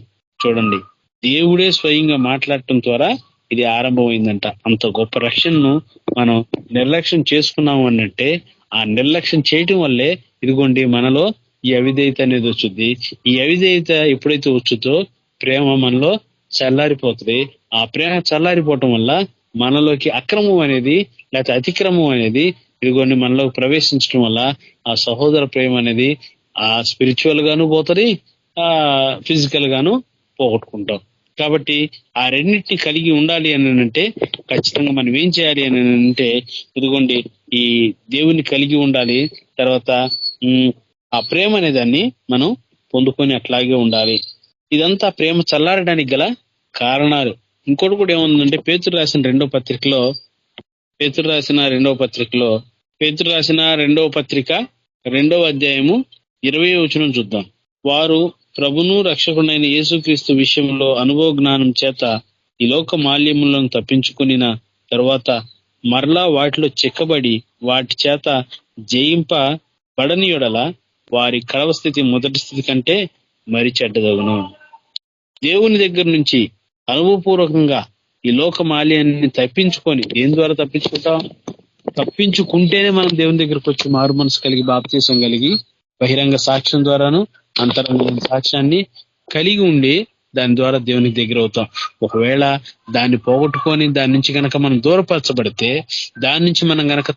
చూడండి, దేవుడే స్వయంగా మాట్లాడటం ద్వారా ఇది ఆరంభమైందంట. అంత గొప్ప రక్షణను మనం నిర్లక్ష్యం చేసుకున్నాము అనంటే ఆ నిర్లక్ష్యం చేయటం వల్లే ఇదిగోండి మనలో ఈ అవిధేయత అనేది వచ్చుద్ది. ఈ అవిధేయత ఎప్పుడైతే వచ్చుతో ప్రేమ మనలో చల్లారిపోతుంది. ఆ ప్రేమ చల్లారిపోవటం వల్ల మనలోకి అక్రమం అనేది లేకపోతే అతిక్రమం అనేది ఇదిగోండి మనలోకి ప్రవేశించడం వల్ల ఆ సహోదర ప్రేమ అనేది ఆ స్పిరిచువల్ గాను పోతుంది, ఆ ఫిజికల్ గాను పోగొట్టుకుంటాం. కాబట్టి ఆ రెండింటిని కలిగి ఉండాలి అని అంటే ఖచ్చితంగా మనం ఏం చేయాలి అని అంటే ఇదిగోండి ఈ దేవుని కలిగి ఉండాలి. తర్వాత ఆ ప్రేమ అనే దాన్ని మనం పొందుకొని అట్లాగే ఉండాలి. ఇదంతా ప్రేమ చల్లారడానికి గల కారణాలు. ఇంకోటి కూడా ఏముందంటే పేతురు రాసిన రెండవ పత్రిక 2వ అధ్యాయము 20వ వచనం చూద్దాం. వారు ప్రభును రక్షకుడైన యేసుక్రీస్తు విషయంలో అనుభవ జ్ఞానం చేత ఈ లోక మాల్యములను తప్పించుకుని తరువాత మరలా వాటిలో చిక్కబడి వాటి చేత జయింపబడని యెడల వారి కడవ స్థితి మొదటి స్థితి కంటే మరి చెడ్డదగును. దేవుని దగ్గర నుంచి అనుభవపూర్వకంగా ఈ లోక మాల్యాన్ని తప్పించుకొని, దేని ద్వారా తప్పించుకుంటేనే మనం దేవుని దగ్గరకు వచ్చి మారు మనసు కలిగి బాప్తీసం కలిగి బహిరంగ సాక్ష్యం ద్వారాను అంతరంగ సాక్ష్యాన్ని కలిగి ఉండి దాని ద్వారా దేవునికి దగ్గర అవుతాం. ఒకవేళ దాన్ని పోగొట్టుకొని దాని నుంచి గనక మనం దూరపరచబడితే, దాని నుంచి మనం గనక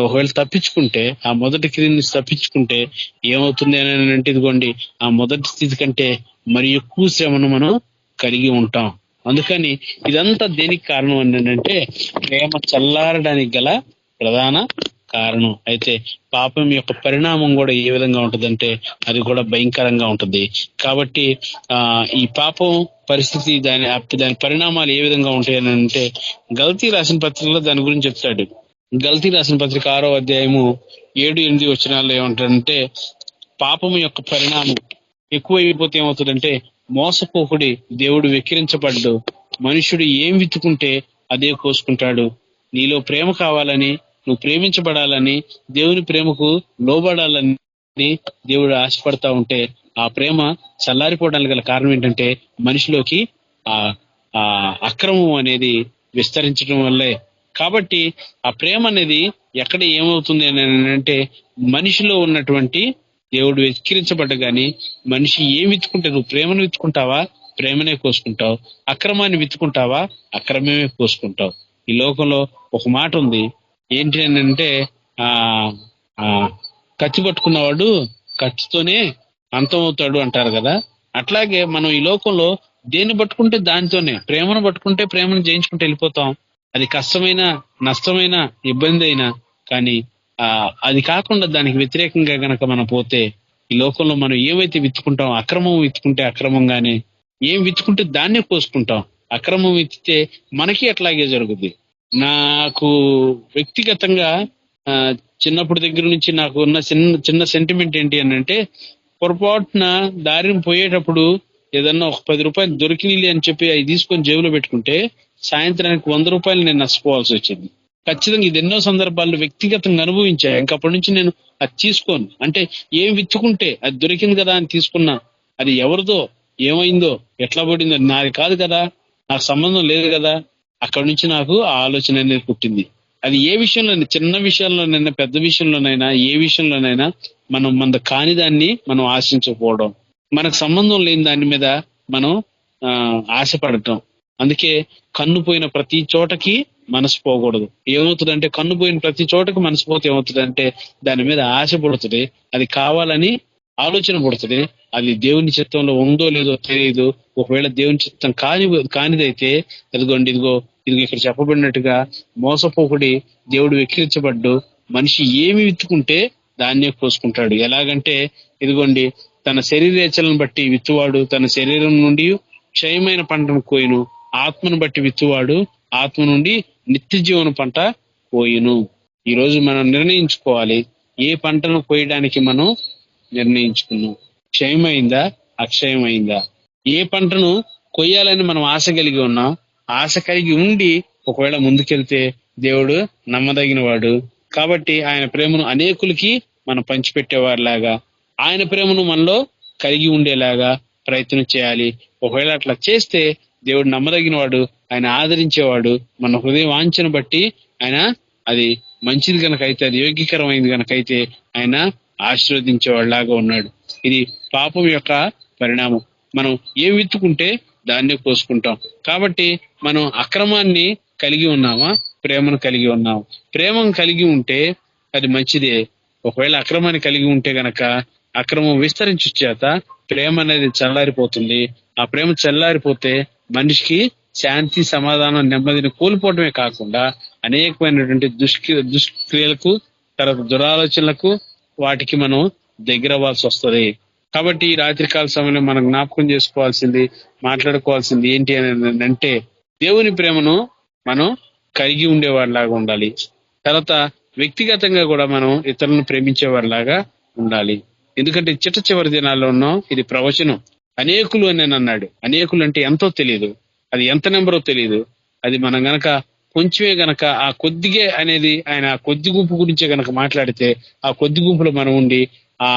ఒకవేళ తప్పించుకుంటే, ఆ మొదటి క్రియ నుంచి తప్పించుకుంటే ఏమవుతుంది అని అంటే ఇదిగోండి ఆ మొదటి స్థితి కంటే మరి ఎక్కువ శ్రమను మనం కలిగి ఉంటాం. అందుకని ఇదంతా దేనికి కారణం అంటే ప్రేమ చల్లారడానికి గల ప్రధాన కారణం. అయితే పాపం యొక్క పరిణామం కూడా ఏ విధంగా ఉంటుందంటే అది కూడా భయంకరంగా ఉంటుంది. కాబట్టి ఈ పాపం పరిస్థితి దాని పరిణామాలు ఏ విధంగా ఉంటాయి అని అంటే గలతీ రాసిన పత్రికలో దాని గురించి చెప్తాడు. గలతీ రాసిన పత్రిక 6వ అధ్యాయము 7-8 వచనాల్లో ఏమంటాడంటే పాపం యొక్క పరిణామం ఎక్కువైపోతే ఏమవుతుందంటే మోసపోకుడి, దేవుడు వెక్కిరించబడ్డు, మనుషుడు ఏం విత్తుకుంటే అదే కోసుకుంటాడు. నీలో ప్రేమ కావాలని, నువ్వు ప్రేమించబడాలని, దేవుని ప్రేమకు లోబడాలని దేవుడు ఆశపడతా ఉంటే ఆ ప్రేమ చల్లారిపోవడానికి గల కారణం ఏంటంటే మనిషిలోకి ఆ అక్రమం అనేది విస్తరించడం వల్లే. కాబట్టి ఆ ప్రేమ అనేది ఎక్కడ ఏమవుతుంది అని అంటే మనిషిలో ఉన్నటువంటి దేవుడు వెక్కిరించబడ్డ గాని మనిషి ఏం విత్తుకుంటే, నువ్వు ప్రేమను విత్తుకుంటావా ప్రేమనే కోసుకుంటావు, అక్రమాన్ని విత్తుకుంటావా అక్రమమే కోసుకుంటావు. ఈ లోకంలో ఒక మాట ఉంది, ఏంటి అని అంటే కత్తి పట్టుకున్నవాడు కత్తితోనే అంతమవుతాడు అంటారు కదా. అట్లాగే మనం ఈ లోకంలో దేన్ని పట్టుకుంటే దానితోనే, ప్రేమను పట్టుకుంటే ప్రేమను జయించుకుంటూ వెళ్ళిపోతాం. అది కష్టమైన, నష్టమైన, ఇబ్బంది అయినా కానీ అది కాకుండా దానికి వ్యతిరేకంగా గనక మనం పోతే ఈ లోకంలో మనం ఏవైతే విత్తుకుంటాం, అక్రమం విత్తుకుంటే అక్రమంగానే, ఏం విత్తుకుంటే దాన్నే కోసుకుంటాం. అక్రమం విత్తితే మనకి అట్లాగే జరుగుద్ది. నాకు వ్యక్తిగతంగా చిన్నప్పటి దగ్గర నుంచి నాకు ఉన్న చిన్న సెంటిమెంట్ ఏంటి అని అంటే పొరపాటున దారిని పోయేటప్పుడు ఏదన్నా ఒక 10 రూపాయలు దొరికినలే అని చెప్పి అవి తీసుకొని జేబులో పెట్టుకుంటే సాయంత్రానికి 100 రూపాయలు నేను నష్టపోవాల్సి వచ్చింది. ఖచ్చితంగా ఇది ఎన్నో సందర్భాల్లో వ్యక్తిగతంగా అనుభవించా. ఇంకప్పటి నుంచి నేను అది తీసుకోను. అంటే ఏం విత్తుకుంటే అది దొరికింది కదా అని తీసుకున్నా, అది ఎవరిదో, ఏమైందో, ఎట్లా పడిందో, నాది కాదు కదా, నాకు సంబంధం లేదు కదా. అక్కడి నుంచి నాకు ఆ ఆలోచన అనేది పుట్టింది. అది ఏ విషయంలోనైనా, చిన్న విషయంలోనైనా, పెద్ద విషయంలోనైనా, ఏ విషయంలోనైనా మనం మన కాని దాన్ని మనం ఆశించకపోవడం, మనకు సంబంధం లేని దాని మీద మనం ఆశపడటం. అందుకే కన్ను పోయిన ప్రతి చోటకి మనసు పోకూడదు. ఏమవుతుందంటే కన్ను పోయిన ప్రతి చోటకి మనసు పోతే ఏమవుతుందంటే దాని మీద ఆశ పడుతుంది, అది కావాలని ఆలోచన పడుతుంది. అది దేవుని చిత్తంలో ఉందో లేదో తెలియదు. ఒకవేళ దేవుని చిత్తం కానిదైతే ఇదిగో ఇక్కడ చెప్పబడినట్టుగా మోసపోకుడి, దేవుడు వెక్కిరించబడ్డు. మనిషి ఏమి విత్తుకుంటే దాన్నే కోసుకుంటాడు. ఎలాగంటే ఇదిగోండి, తన శరీరేచ్ఛలను బట్టి విత్తువాడు తన శరీరం నుండి క్షయమైన పంటను కోయును, ఆత్మను బట్టి విత్తువాడు ఆత్మ నుండి నిత్య జీవన పంట కోయును. ఈ రోజు మనం నిర్ణయించుకోవాలి, ఏ పంటను కోయడానికి మనం నిర్ణయించుకున్నాం. క్షయమైందా, అక్షయమైందా? ఏ పంటను కొయ్యాలని మనం ఆశ కలిగి ఉన్నాం. ఆశ కలిగి ఉండి ఒకవేళ ముందుకెళ్తే దేవుడు నమ్మదగిన వాడు. కాబట్టి ఆయన ప్రేమను అనేకులకి మనం పంచిపెట్టేవారిలాగా, ఆయన ప్రేమను మనలో కలిగి ఉండేలాగా ప్రయత్నం చేయాలి. ఒకవేళ అట్లా చేస్తే దేవుడు నమ్మదగిన వాడు, ఆయన ఆదరించేవాడు. మన హృదయ వాంఛను బట్టి ఆయన అది మంచిది కనుకైతే, అది యోగ్యకరమైంది కనుకైతే ఆయన ఆశీర్వదించేవాడిలాగా ఉన్నాడు. ఇది పాపం యొక్క పరిణామం. మనం ఏం విత్తుకుంటే దాన్నే కోసుకుంటాం. కాబట్టి మనం అక్రమాన్ని కలిగి ఉన్నామా, ప్రేమను కలిగి ఉన్నామా? ప్రేమను కలిగి ఉంటే అది మంచిదే. ఒకవేళ అక్రమాన్ని కలిగి ఉంటే గనక అక్రమం విస్తరించు చేత ప్రేమ అనేది చల్లారిపోతుంది. ఆ ప్రేమ చల్లారిపోతే మనిషికి శాంతి, సమాధానం, నెమ్మదిని కోల్పోవడమే కాకుండా అనేకమైనటువంటి దుష్క్రియలకు, తర్వాత దురాలోచనలకు, వాటికి మనం దగ్గర అవ్వాల్సి వస్తుంది. కాబట్టి ఈ రాత్రికాల సమయంలో మనం జ్ఞాపకం చేసుకోవాల్సింది, మాట్లాడుకోవాల్సింది ఏంటి అని అంటే, దేవుని ప్రేమను మనం కలిగి ఉండేవారిలాగా ఉండాలి. తర్వాత వ్యక్తిగతంగా కూడా మనం ఇతరులను ప్రేమించేవారిలాగా ఉండాలి. ఎందుకంటే చివరి దినాల్లో ఉన్నాం. ఇది ప్రవచనం. అనేకులు అని నేను అన్నాడు. అనేకులు అంటే ఎంతో తెలియదు, అది ఎంత నెంబరో తెలియదు. అది మనం గనక కొంచెమే గనక ఆ కొద్దిగే అనేది ఆయన ఆ కొద్ది గుంపు గురించే గనక మాట్లాడితే, ఆ కొద్ది గుంపులో మనం ఉండి ఆ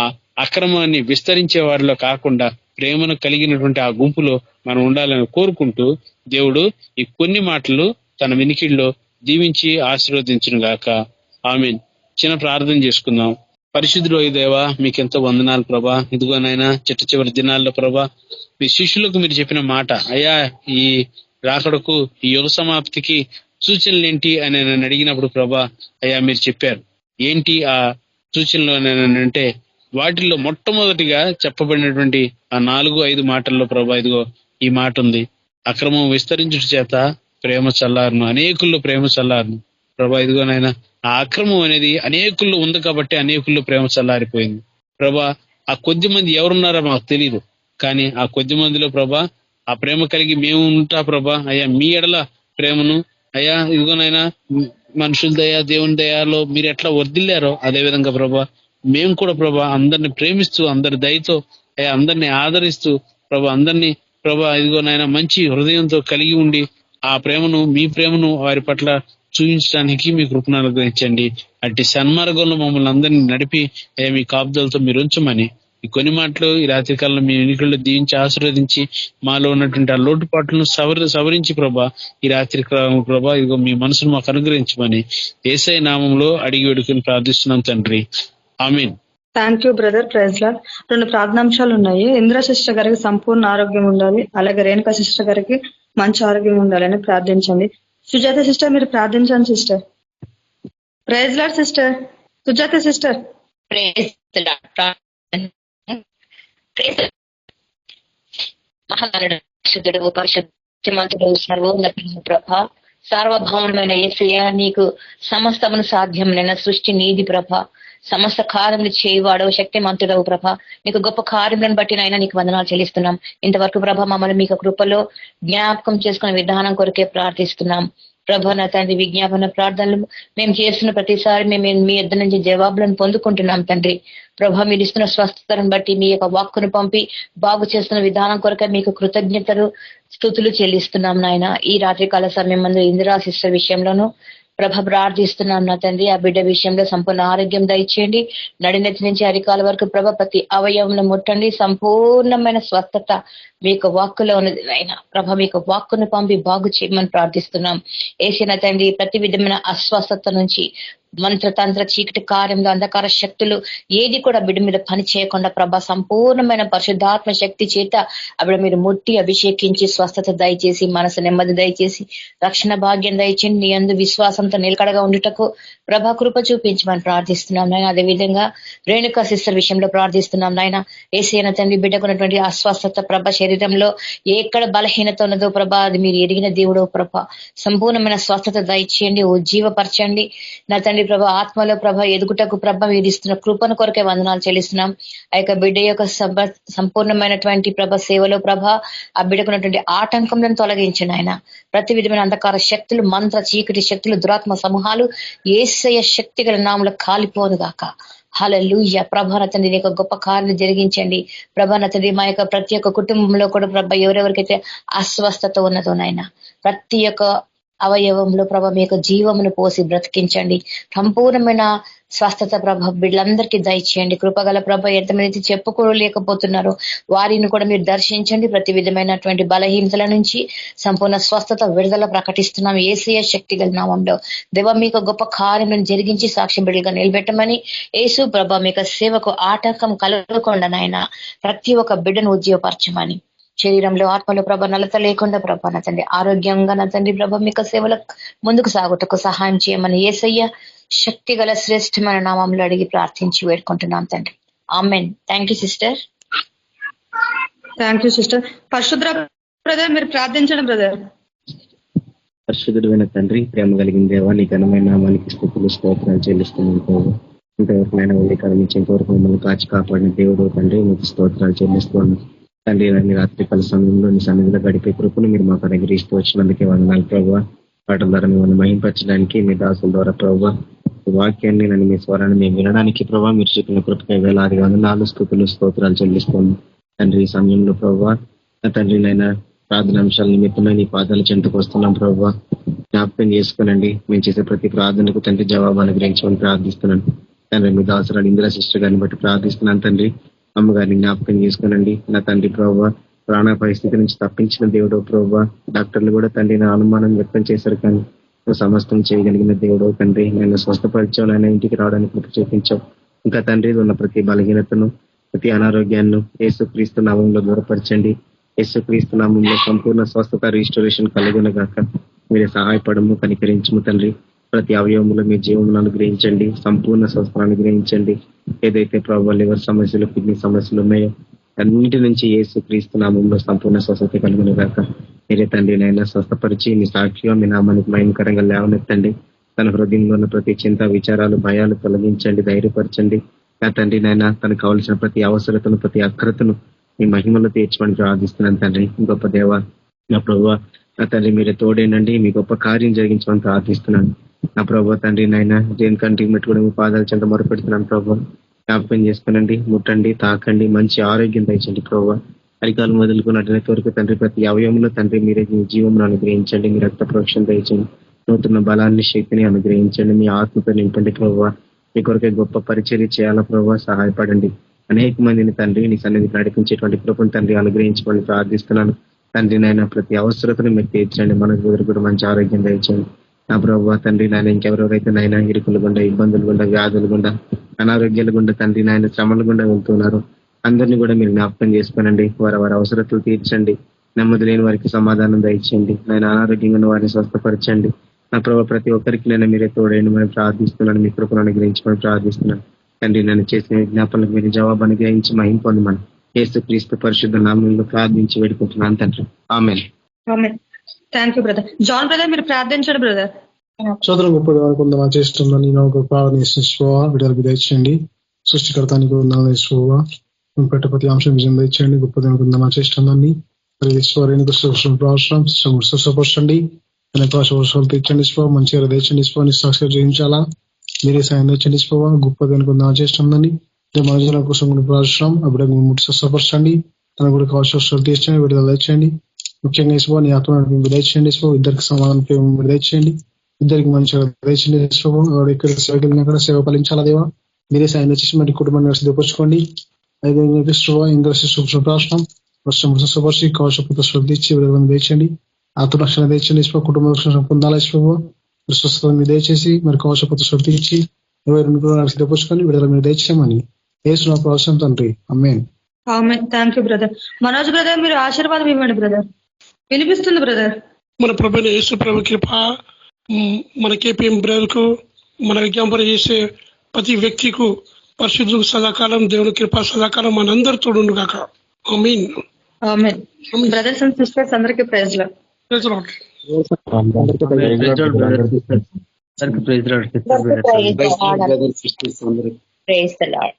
అక్రమాన్ని విస్తరించే వారిలో కాకుండా ప్రేమను కలిగినటువంటి ఆ గుంపులో మనం ఉండాలని కోరుకుంటూ, దేవుడు ఈ కొన్ని మాటలు తన వినికిడిలో దీవించి ఆశీర్వదించును గాక. ఆమేన్. చిన్న ప్రార్థన చేసుకుందాం. పరిశుద్ధుడు దేవా, మీకెంతో వందనాలు ప్రభా. ఇదిగోనైనా చివరి దినాల్లో ప్రభా, మీ శిష్యులకు మీరు చెప్పిన మాట, అయ్యా ఈ రాకడకు, ఈ యుగ సమాప్తికి సూచనలు ఏంటి అని నన్ను అడిగినప్పుడు ప్రభా, అయ్యా మీరు చెప్పారు. ఏంటి ఆ సూచనలు అంటే, వాటిల్లో మొట్టమొదటిగా చెప్పబడినటువంటి ఆ 4-5 మాటల్లో ప్రభా, ఇదిగో ఈ మాట ఉంది, అక్రమం విస్తరించుట చేత ప్రేమ చల్లారును, అనేకుల్లో ప్రేమ చల్లారును. ప్రభా ఇదిగోనైనా ఆ అక్రమం అనేది అనేకుల్లో ఉంది కాబట్టి అనేకుల్లో ప్రేమ చల్లారిపోయింది. ప్రభా ఆ కొద్ది మంది ఎవరున్నారో మాకు తెలియదు, కానీ ఆ కొద్ది మందిలో ప్రభా ఆ ప్రేమ కలిగి మేము ఉంటా ప్రభా. అయ్యా మీ ఎడల ప్రేమను, అయ్యా ఇదిగోనైనా మనుషుల దయ, దేవుని దయాలో మీరు ఎట్లా వర్ధిల్లారో అదే విధంగా ప్రభా మేము కూడా ప్రభా అందరిని ప్రేమిస్తూ, అందరి దయతో అయ్యా అందరిని ఆదరిస్తూ ప్రభా అందరినీ ప్రభా ఇదిగోనైనా మంచి హృదయంతో కలిగి ఉండి ఆ ప్రేమను, మీ ప్రేమను వారి పట్ల చూపించడానికి మీ కృపను అనుగ్రహించండి. అట్టి సన్మార్గంలో మమ్మల్ని అందరినీ నడిపి మీ కాపుదలతో మీరు ఉంచమని ఈ కొన్ని మాటలు ఈ రాత్రికాలంలో మీ ఎన్నికల్లో దీవించి ఆశీర్వదించి మాలో ఉన్నటువంటి ఆ లోటుపాట్లను సవరించి ప్రభా ఈ రాత్రి ప్రభా ఇదిగో మీ మనసును మాకు అనుగ్రహించమని యేసయ్య నామంలో అడిగి వేడుకొని ప్రార్థిస్తున్నాం తండ్రి. Amen. Thank you brother. Praise lord. 2 ప్రార్థనాంశాలు ఉన్నాయి. ఇంద్ర సిస్టర్ గారికి సంపూర్ణ ఆరోగ్యం ఉండాలి, అలాగే రేణుకా సిస్టర్ గారికి మంచి ఆరోగ్యం ఉండాలని ప్రార్థించండి. సుజాత సిస్టర్ మీరు ప్రార్థించండి sister. Praise lord sister. Sujatha sister. మహాశుద్ధుడు, పరిశుద్ధమంతుడు, సర్వోన్నతుడు ప్రభ, సార్వభౌమమైన యేసయ్య, నీకు సమస్తమును సాధ్యమైన సృష్టి నీది ప్రభ, సమస్త కార్యములు చేయవాడవు, శక్తిమంతుడవు ప్రభ. నీకు గొప్ప కార్యములను బట్టి నైనా నీకు వందనాలు చెల్లిస్తున్నాం. ఇంతవరకు ప్రభ మమ్మల్ని మీకు కృపలో జ్ఞాపకం చేసుకునే విధానం కొరకే ప్రార్థిస్తున్నాం ప్రభ. నా తండ్రి, విజ్ఞాపన ప్రార్థనలు మేము చేస్తున్న ప్రతిసారి మేము మీ యొద్ద నుంచి జవాబులను పొందుకుంటున్నాం తండ్రి ప్రభ. మీరు ఇస్తున్న స్వస్థతను బట్టి, మీ యొక్క వాక్కును పంపి బాగు చేస్తున్న విధానం కొరకే మీకు కృతజ్ఞతలు, స్తుతులు చెల్లిస్తున్నాం నాయన. ఈ రాత్రికాల సమయం మందు ఇందిరా సిస్టర్ విషయంలోనూ ప్రభ ప్రార్థిస్తున్నాం నా తండ్రి. ఆ బిడ్డ విషయంలో సంపూర్ణ ఆరోగ్యం దయచేయండి. నడినెత్తి నుంచి అరికాల వరకు ప్రభ ప్రతి అవయవంను ముట్టండి. సంపూర్ణమైన స్వస్థత మీకు వాక్కులో ఉన్నది అయినా ప్రభ మీకు వాక్కును పంపి బాగు చేయమని ప్రార్థిస్తున్నాం. ఏసిన తండ్రి ప్రతి విధమైన అస్వస్థత నుంచి మంత్రతంత్ర చీకటి కార్యంలో అంధకార శక్తులు ఏది కూడా బిడ్డ మీద పని చేయకుండా ప్రభ సంపూర్ణమైన పరిశుద్ధాత్మ శక్తి చేత అవిడ మీరు ముట్టి అభిషేకించి స్వస్థత దయచేసి మనసు నెమ్మది దయచేసి రక్షణ భాగ్యం దయచేసి నీ అందు విశ్వాసంతో నిలకడగా ఉండుటకు ప్రభ కృప చూపించమని ప్రార్థిస్తున్నాం నాయన. అదేవిధంగా రేణుకా సిస్టర్ విషయంలో ప్రార్థిస్తున్నాం నాయన. ఏసైన తండ్రి బిడ్డకున్నటువంటి అస్వస్థత ప్రభ శరీరంలో ఎక్కడ బలహీనత ఉన్నదో ప్రభ అది మీరు ఎరిగిన దేవుడో ప్రభ సంపూర్ణమైన స్వస్థత దయచేయండి. ఉజ్జీవపరచండి నా తండ్రి ప్రభ. ఆత్మలో ప్రభ ఎదుగుటకు ప్రభ మీరు ఇస్తున్న కృపను కొరకే వందనాలు చెల్లిస్తున్నాం. ఆ యొక్క బిడ్డ యొక్క సంపూర్ణమైనటువంటి ప్రభ సేవలో ప్రభ ఆ బిడ్డకున్నటువంటి ఆటంకం తొలగించిన ఆయన. ప్రతి విధమైన అంధకార శక్తులు మంత్ర చీకటి శక్తులు దురాత్మ సమూహాలు యేసయ్య శక్తి గల నామములో కాలిపోను గాక. హల్లెలూయా. ప్రభ నా తండ్రి యొక్క గొప్ప కార్యాలు జరిగించండి ప్రభ నా తండ్రి. మా యొక్క ప్రతి ఒక్క కుటుంబంలో కూడా ప్రభ ఎవరెవరికైతే అస్వస్థత ఉన్నదో నాయన ప్రతి ఒక్క అవయవంలో ప్రభ మీ యొక్క జీవమును పోసి బ్రతికించండి. సంపూర్ణమైన స్వస్థత ప్రభ బిడ్డలందరికీ దయచేయండి. కృపగల ప్రభ ఎంతమంది చెప్పుకోలేకపోతున్నారో వారిని కూడా మీరు దర్శించండి. ప్రతి విధమైనటువంటి బలహీనతల నుంచి సంపూర్ణ స్వస్థత విడుదల ప్రకటిస్తున్నాం యేసయ్య శక్తి గల నామములో. దేవ మీకు గొప్ప కార్యం జరిగించి సాక్ష్యం బిడ్డలుగా నిలబెట్టమని యేసు ప్రభ మీకు సేవకు ఆటంకం కలగకుండా నాయన ప్రతి ఒక్క బిడ్డను ఉజ్జీవపరచమని శరీరంలో ఆత్మలో ప్రభ నలత లేకుండా ప్రభ నా తండ్రి ఆరోగ్యంగా నా తండ్రి ప్రభ మీకు సేవల ముందుకు సాగుటకు సహాయం చేయమని యేసయ్య శక్తి గల శ్రేష్టమైన నామంలో అడిగి ప్రార్థించి వేడుకుంటున్నాం తండ్రి. Amen. Thank you sister. Thank you sister. పరిశుద్ర బ్రదర్ మీరు ప్రార్థించండి బ్రదర్. పరిశుద్ధుడైన తండ్రి, ప్రేమ కలిగిన దేవా, నీ ఘనమైన నామానికి స్తుతులు స్తోత్రాలు చెల్లిస్తున్నాం. ఇంతవరకు నేను ఉదయకాలం నుంచి ఇంతవరకు మిమ్మల్ని కాచి కాపాడిన దేవుడు తండ్రి మీకు స్తోత్రాలు చెల్లిస్తున్నాను తండ్రి. రాత్రి కాల సమయంలో నీ సన్నిధిలో గడిపే కృపను మీరు మాకు అనుగ్రహిస్తూ వచ్చినందుకే వందనాలు ప్రభువా. వాటి ద్వారా మిమ్మల్ని మహింపరచడానికి మీ దాసుల ద్వారా ప్రభువా వాక్యాన్ని నన్ను మీ స్వరాన్ని మేము వినడానికి ప్రభావ మీరు చెప్పిన కృపకై వేలాది వందనాలు స్తుతులు స్తోత్రాలు చెల్లిస్తున్నాం తండ్రి. ఈ సమయంలో ప్రభువా తండ్రి నైనా ప్రార్థన అంశాల నిమిత్తమై నీ పాదాల చెంతకు వస్తున్నాం ప్రభువా. జ్ఞాపకం చేసుకోనండి. మేము చేసే ప్రతి ప్రార్థనకు తండ్రి జవాబు అనుగ్రహించమని ప్రార్థిస్తున్నాను తండ్రి. మీ దాసురాలు ఇందిరా సిస్టర్ గారిని బట్టి ప్రార్థిస్తున్నాను తండ్రి. అమ్మగారిని జ్ఞాపకం చేసుకోనండి నా తండ్రి ప్రభువా. ప్రాణ పరిస్థితి నుంచి తప్పించిన దేవుడో ప్రభువా. డాక్టర్లు కూడా తండ్రి నా అనుమానం వ్యక్తం చేశారు, కానీ నువ్వు సమస్తం చేయగలిగిన దేవుడో తండ్రి. నేను స్వస్థపరిచావు, ఆయన ఇంటికి రావడానికి కృప చూపించావు. ఇంకా తండ్రి ఉన్న ప్రతి బలహీనతను ప్రతి అనారోగ్యాన్ని యేసుక్రీస్తు నామంలో దూరపరచండి. యేసుక్రీస్తు నామంలో సంపూర్ణ స్వస్థత రిస్టోరేషన్ కలుగునగాక. మీరే సహాయపడము, కనికరించము తండ్రి. ప్రతి అవయవంలో మీ జీవమును అనుగ్రహించండి, సంపూర్ణ స్వస్థను అనుగ్రహించండి. ఏదైతే ప్రభావ లివర్ సమస్యలు కిడ్నీ సమస్యలు ఉన్నాయో అన్నిటి నుంచి యేసుక్రీస్తు నామంలో సంపూర్ణ స్వస్థత కలుగును గాక. మీరే తండ్రి నైనా స్వస్థపరిచి మీ సాక్షిగా మీ నామానికి భయంకరంగా లేవనెత్తండి. తన హృదయంలో ఉన్న ప్రతి చింత విచారాలు భయాలు తొలగించండి, ధైర్యపరచండి. నా తండ్రి నైనా తనకు కావలసిన ప్రతి అవసరతను ప్రతి అక్రతను మీ మహిమలో తీర్చమని ప్రార్థిస్తున్నాను తండ్రి. గొప్ప దేవ నా ప్రభువా నా తండ్రి మీరే తోడేనండి. మీ గొప్ప కార్యం జరిగించమని ప్రార్థిస్తున్నాను నా ప్రభావ తండ్రి. నాయన దేనికంటే మెట్టుకుని మీ పాదాలు చెంత మొరపెడుతున్నాను ప్రభావ. జ్ఞాపకం చేసుకునండి, ముట్టండి, తాకండి, మంచి ఆరోగ్యం దయచండి ప్రభావ. అరికాలు మొదలుకున్నట్టు వరకు తండ్రి ప్రతి అవయవంలో తండ్రి మీరే మీ జీవంలో అనుగ్రహించండి. మీ రక్త ప్రోక్షణ దయచండి. నూతన బలాన్ని శక్తిని అనుగ్రహించండి. మీ ఆత్మతో నింపండి ప్రభావ. మీ కొరకే గొప్ప పరిచర్య చేయాలా ప్రభావ. సహాయపడండి. అనేక మందిని తండ్రి నీ సన్నిధికి నడిపించేటువంటి కృపను తండ్రి అనుగ్రహించమని ప్రార్థిస్తున్నాను తండ్రి. నాయన ప్రతి అవసరతను మీరు తీర్చండి. మనకు కూడా మంచి ఆరోగ్యం దయచండి నా ప్రభావ తండ్రి. నాయన ఇంకెవరెవరైతే నాయన ఇరుకులు గుండా, ఇబ్బందులు గుండా, వ్యాధులు గుండా, అనారోగ్యాల గుండా తండ్రి నాయన శ్రమల గుండా వెళ్తున్నారు అందరినీ కూడా మీరు జ్ఞాపకం చేసుకోనండి. వారి అవసరతలు తీర్చండి. నెమ్మది లేని వారికి సమాధానం దయచేయండి. నేను అనారోగ్యంగా ఉన్న వారిని స్వస్థపరచండి నా ప్రభావ. ప్రతి ఒక్కరికి నేను మీరే తోడేయండి మనం ప్రార్థిస్తున్నాను. మీ కృపను అనుగ్రహించమని ప్రార్థిస్తున్నాను తండ్రి. నన్ను చేసిన విజ్ఞాపనలకు మీరు జవాబు అనుగ్రహించి మహిమ పొందమని యేసుక్రీస్తు పరిశుద్ధ నామములో ప్రార్థించి వేడుకుంటున్నాను తండ్రి. Amen. Thank you brother. John brother మీరు ప్రార్థించండి బ్రదర్. సోదరం గొప్ప కొంత చేస్తున్నాను. నేను గొప్ప విడుదల దయచేయండి. సృష్టికర్తానికి వందనాలు. పెట్ట ప్రతి అంశం విజయం దయచేయండి. గొప్ప కొంత చేస్తున్నాన్ని స్వస్థపరచండి. వర్షాలు తెచ్చండి స్వా. మంచిగా దయచండి స్వా. సాక్షిగా జయించాలా మీరే సాయం తెచ్చండి స్వా. గొప్ప కొంత చేస్తుందని మనజన కోసం కూడా ప్రార్థిస్తున్నాం. అప్పుడు ముట్టి స్వస్థపరచండి. తనకు కూడా కావాల్సిన తీర్చండి. విడుదల దయచేయండి. ముఖ్యంగా ఇసుకో నీ ఆత్మ దయచేయండి. ఇసుకో ఇద్దరికి సమాధానం ప్రేమ దయచేయండి. ఇద్దరికి మంచిగా దయచేయండి ప్రభావ. ఎవరు ఇక్కడ సేవకి వెళ్ళినా కూడా సేవ ఫలించాలా దేవా. మీరే సాయం చేసి మరి కుటుంబాన్ని సిద్ధపరచుకోండి. అయితే రాష్ట్రం స్వపరిచి కవచపుతో శ్రద్ధించి దయచండి. ఆత్మరక్షణ దయచండి కుటుంబ రక్షణ పొందాలా ప్రభావ. స్వస్థత మీరు దయచేసి మరి కవచపుతో శ్రద్ధించి 22 సిద్ధపరచుకొని విడుదల మీరు దయచేయమని యేసు అవసరం తండ్రి. Amen. Thank you brother. Manoj brother మీరు ఆశీర్వాదం ఇవ్వండి బ్రదర్. వినిపిస్తుంది బ్రదర్. మన ప్రభువైన యేసు ప్రభు కృప, మన కేపీఎం బ్రదర్ కు, మన విజ్ఞాపన చేసే ప్రతి వ్యక్తికు పరిశుద్ధులకు సదాకాలం దేవుని కృప సదాకాలం మనందరితో ఉండు గాక. ఆమేన్. ఆమేన్. బ్రదర్స్ అండ్ సిస్టర్స్ అందరికీ praise Lord. Praise Lord. Praise the lord.